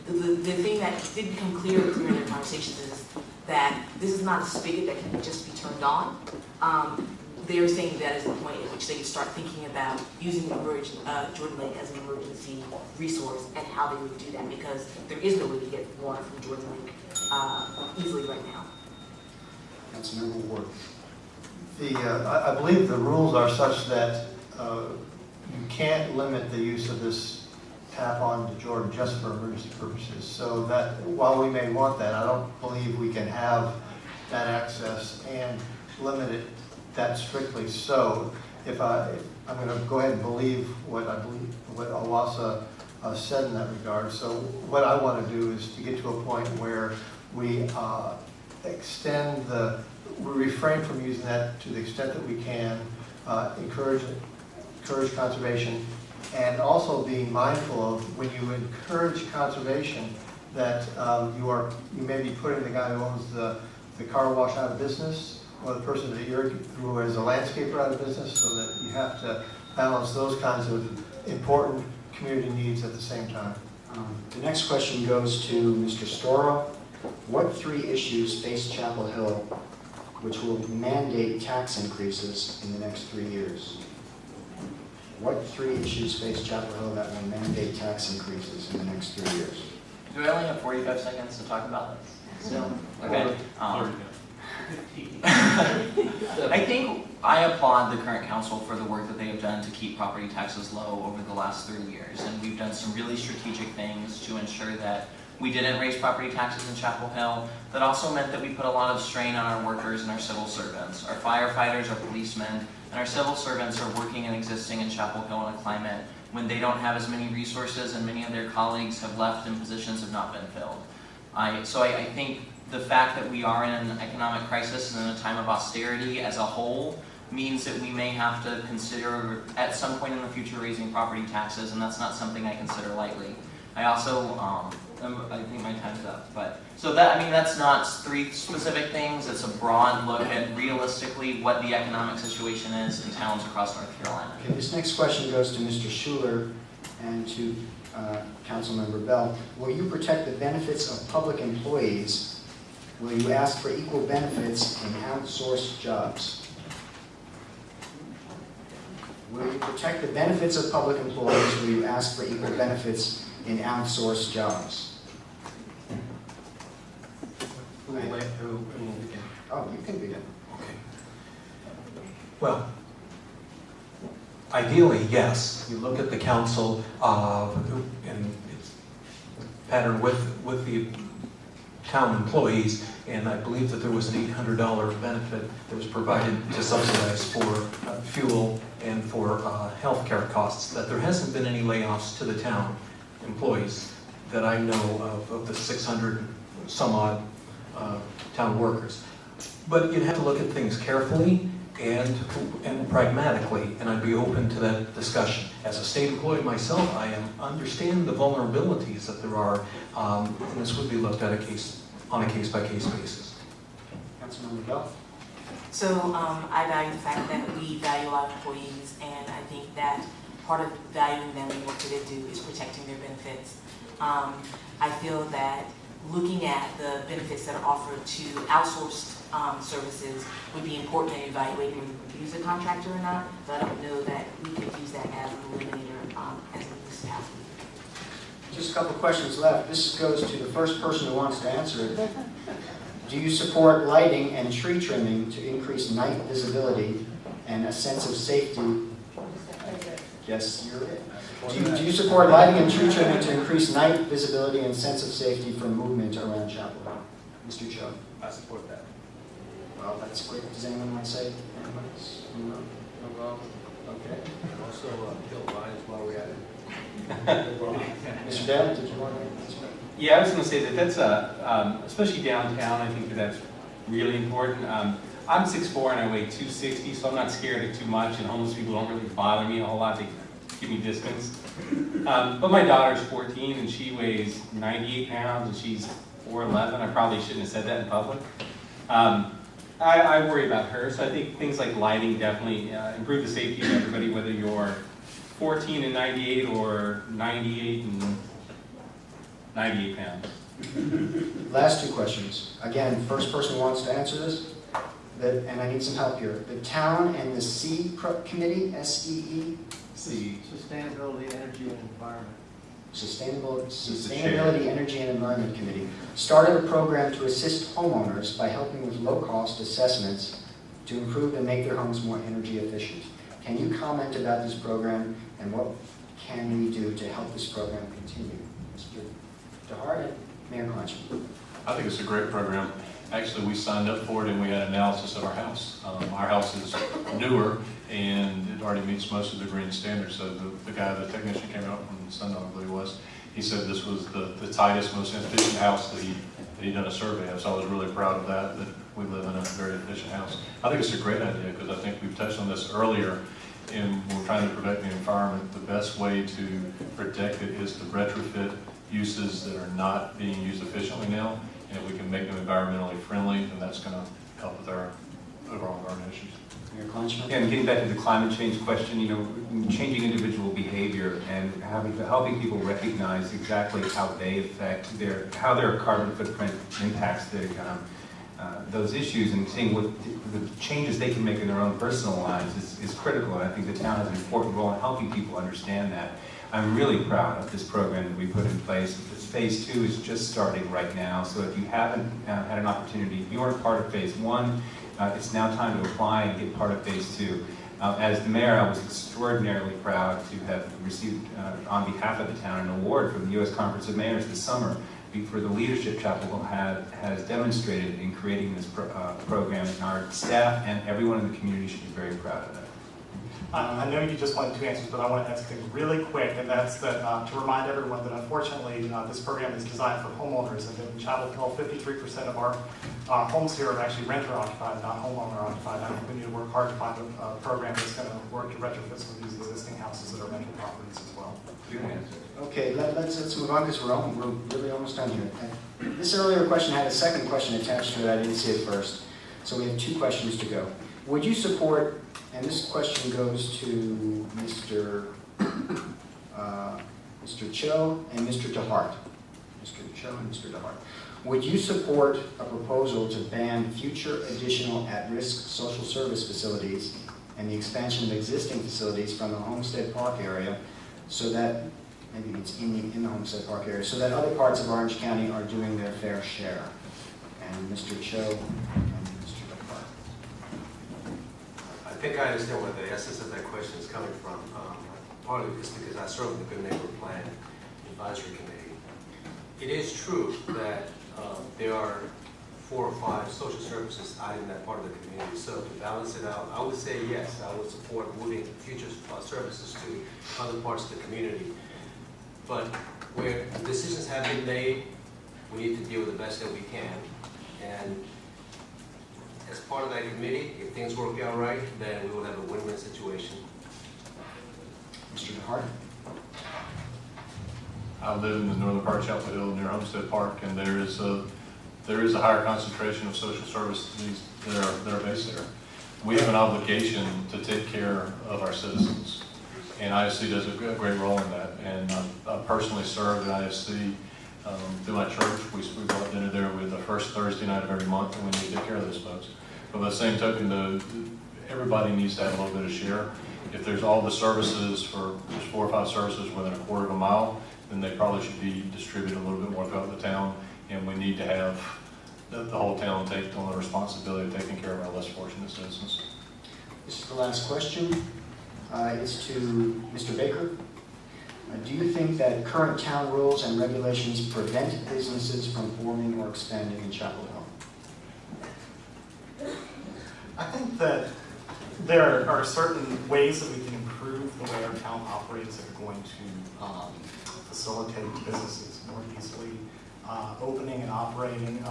The thing that did become clear during the conversations is that this is not a spigot that can just be turned on. They're saying that is the point at which they start thinking about using Jordan Lake as an emergency resource and how they would do that, because there is no way to get water from Jordan Lake easily right now. Councilmember Ward. I believe the rules are such that you can't limit the use of this tap on to Jordan just for emergency purposes. So that while we may want that, I don't believe we can have that access and limit it that strictly. So if I'm going to go ahead and believe what OWASA said in that regard. So what I want to do is to get to a point where we we refrain from using that to the extent that we can, encourage conservation, and also being mindful of when you encourage conservation that you may be putting the guy who owns the car wash out of business, or the person who is a landscaper out of business, so that you have to balance those kinds of important community needs at the same time. The next question goes to Mr. Storo. What 3 issues face Chapel Hill which will mandate tax increases in the next 3 years? What 3 issues face Chapel Hill that will mandate tax increases in the next 3 years? Do I only have 45 seconds to talk about this still? Okay. I think I applaud the current council for the work that they have done to keep property taxes low over the last 3 years. And we've done some really strategic things to ensure that we didn't raise property taxes in Chapel Hill. That also meant that we put a lot of strain on our workers and our civil servants. Our firefighters, our policemen, and our civil servants are working and existing in Chapel Hill in a climate when they don't have as many resources, and many of their colleagues have left and positions have not been filled. So I think the fact that we are in an economic crisis and in a time of austerity as a whole means that we may have to consider at some point in the future raising property taxes, and that's not something I consider lightly. I also, I think my time's up, but so that's not 3 specific things. It's a broad look at realistically what the economic situation is in towns across North Carolina. Okay, this next question goes to Mr. Schuler and to Councilmember Bell. Will you protect the benefits of public employees? Will you ask for equal benefits in outsourced jobs? Will you protect the benefits of public employees? Will you ask for equal benefits in outsourced jobs? Who will begin? Oh, you can begin. Okay. Well, ideally, yes. You look at the council and it's patterned with the town employees, and I believe that there was an $800 benefit that was provided to subsidize for fuel and for health care costs. That there hasn't been any layoffs to the town employees that I know of the 600 some odd town workers. But you'd have to look at things carefully and pragmatically, and I'd be open to that discussion. As a state employee myself, I understand the vulnerabilities that there are, and this would be looked at on a case-by-case basis. Councilmember Bell? So I value the fact that we value our employees, and I think that part of valuing them and what they do is protecting their benefits. I feel that looking at the benefits that are offered to outsourced services would be important in evaluating whether we use a contractor or not, but I don't know that we could use that as an eliminator as a municipality. Just a couple of questions left. This goes to the first person who wants to answer it. Do you support lighting and tree trimming to increase night visibility and a sense of safety? Yes, you're it. Do you support lighting and tree trimming to increase night visibility and sense of safety for movement around Chapel Hill? Mr. Cho. I support that. Well, that's quick. Does anyone want to say anything else? No? Okay. And also Bill Lyons while we're at it. Mr. Dale, did you want to? Yeah, I was going to say that's especially downtown, I think that's really important. I'm 6'4" and I weigh 260, so I'm not scared of too much, and homeless people don't really bother me a whole lot. They give me distance. But my daughter's 14 and she weighs 98 pounds and she's 4'11". I probably shouldn't have said that in public. I worry about her, so I think things like lighting definitely improve the safety of everybody, whether you're 14 and 98 or 98 and 98 pounds. Last two questions. Again, first person who wants to answer this, and I need some help here. The town and the C committee, SEE? Sustainability, Energy, and Environment. Sustainability, Energy, and Environment Committee started a program to assist homeowners by helping with low-cost assessments to improve and make their homes more energy efficient. Can you comment about this program and what can we do to help this program continue? Mr. DeHart and Mayor Kleinsman. I think it's a great program. Actually, we signed up for it and we had analysis of our house. Our house is newer and it already meets most of the green standards. So the guy, the technician came out from Sunday, I believe it was, he said this was the tightest, most efficient house that he'd done a survey of. So I was really proud of that we live in a very efficient house. I think it's a great idea because I think we've touched on this earlier. And we're trying to protect the environment. The best way to protect it is to retrofit uses that are not being used efficiently now. And if we can make them environmentally friendly, then that's going to help with our overall environment issues. Mayor Kleinsman. And getting back to the climate change question, changing individual behavior and helping people recognize exactly how they affect how their carbon footprint impacts those issues, and seeing what the changes they can make in their own personal lives is critical. And I think the town has an important role in helping people understand that. I'm really proud of this program that we put in place. Phase 2 is just starting right now, so if you haven't had an opportunity, if you weren't part of Phase 1, it's now time to apply and get part of Phase 2. As the mayor, I was extraordinarily proud to have received, on behalf of the town, an award from the U.S. Conference of Mayors this summer for the leadership Chapel Hill has demonstrated in creating this program, and our staff and everyone in the community should be very proud of that. I know you just wanted 2 answers, but I want to ask something really quick, and that's that to remind everyone that unfortunately this program is designed for homeowners, and that in Chapel Hill 53% of our homes here are actually renter occupied, not homeowner occupied. I think we need to work hard to find a program that's going to work to retrofit some of these existing houses that are rental properties as well. Good answer. Okay, let's move on because we're really almost done here. This earlier question had a second question attached to it. I didn't see it first. So we have 2 questions to go. Would you support, and this question goes to Mr. Cho and Mr. DeHart. Mr. Cho and Mr. DeHart. Would you support a proposal to ban future additional at-risk social service facilities and the expansion of existing facilities from the Homestead Park area so that, maybe it's in the Homestead Park area, so that other parts of Orange County are doing their fair share? And Mr. Cho and Mr. DeHart. I think I understand where the essence of that question is coming from. Partly it's because I serve on the Good Neighbor Plan Advisory Committee. It is true that there are 4 or 5 social services out in that part of the community. So to balance it out, I would say yes, I would support moving future services to other parts of the community. But where decisions have been made, we need to deal with the best that we can. And as part of that committee, if things work out right, then we will have a win-win situation. Mr. DeHart. I live in the northern part of Chapel Hill near Homestead Park, and there is a higher concentration of social services that are based there. We have an obligation to take care of our citizens, and IFC does a great role in that. And I personally served at IFC through my church. We brought dinner there with the first Thursday night of every month, and we need to take care of those folks. But by the same token, everybody needs to have a little bit of share. If there's all the services there's 4 or 5 services within a quarter of a mile, then they probably should be distributed a little bit more throughout the town, and we need to have the whole town take on the responsibility of taking care of our less fortunate citizens. This is the last question. It's to Mr. Baker. Do you think that current town rules and regulations prevent businesses from forming or expanding in Chapel Hill? I think that there are certain ways that we can improve the way our town operates that are going to facilitate businesses more easily opening and operating.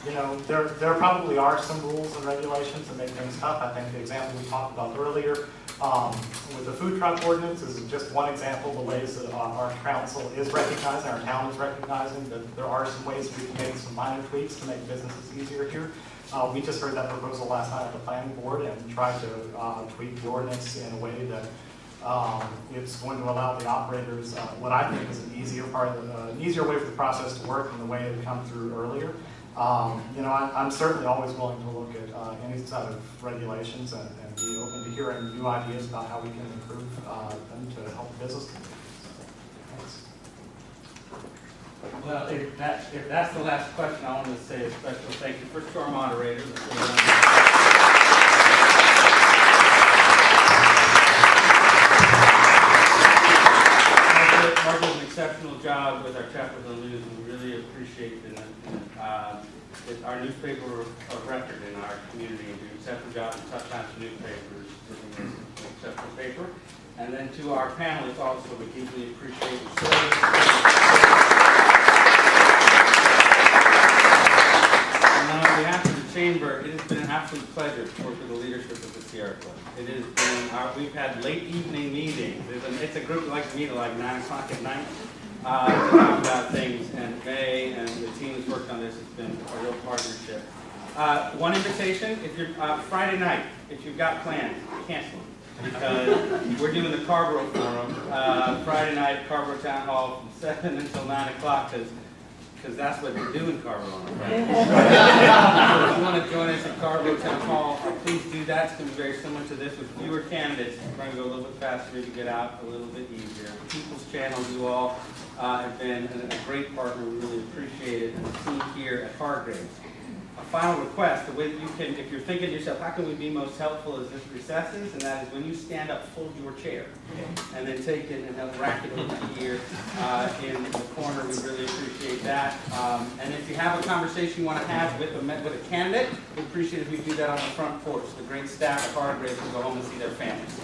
There probably are some rules and regulations that make things tough. I think the example we talked about earlier with the food truck ordinance is just one example of the ways that our council is recognizing, our town is recognizing that there are some ways we can make some minor tweaks to make businesses easier here. We just heard that proposal last night at the planning board and tried to tweak the ordinance in a way that it's going to allow the operators what I think is an easier way for the process to work than the way it had come through earlier. I'm certainly always willing to look at any set of regulations and be open to hearing new ideas about how we can improve them to help the business community. Thanks. Well, if that's the last question, I want to say a special thank you first to our moderator. Mark did an exceptional job with our Chapel Hill News. We really appreciate it. It's our newspaper of record in our community and do an exceptional job in tough times for newspapers, giving us an exceptional paper. And then to our panelists also, we deeply appreciate the service. And on behalf of the Chamber, it has been an absolute pleasure to work with the leadership of the Sierra Club. It has been, we've had late evening meetings. It's a group that likes to meet at like 9 o'clock at night to talk about things. And May and the team that's worked on this has been a real partnership. One invitation, if you're Friday night, if you've got plans, cancel them. Because we're doing the Carborough Forum Friday night, Carborough Town Hall from 7 until 9 o'clock because that's what we do in Carborough on Friday. So if you want to join us at Carborough Town Hall, please do that. It's going to be very similar to this with fewer candidates. We're going to go a little bit faster to get out a little bit easier. People's Channel, you all have been a great partner. We really appreciate it. And the team here at Hargraves. A final request, the way that you can, if you're thinking to yourself, how can we be most helpful is this recesses, and that is when you stand up, fold your chair, and then take it and help rack it over here in the corner. We really appreciate that. And if you have a conversation you want to have with a candidate, we appreciate if you do that on the front porch. The great staff at Hargraves will go home and see their families.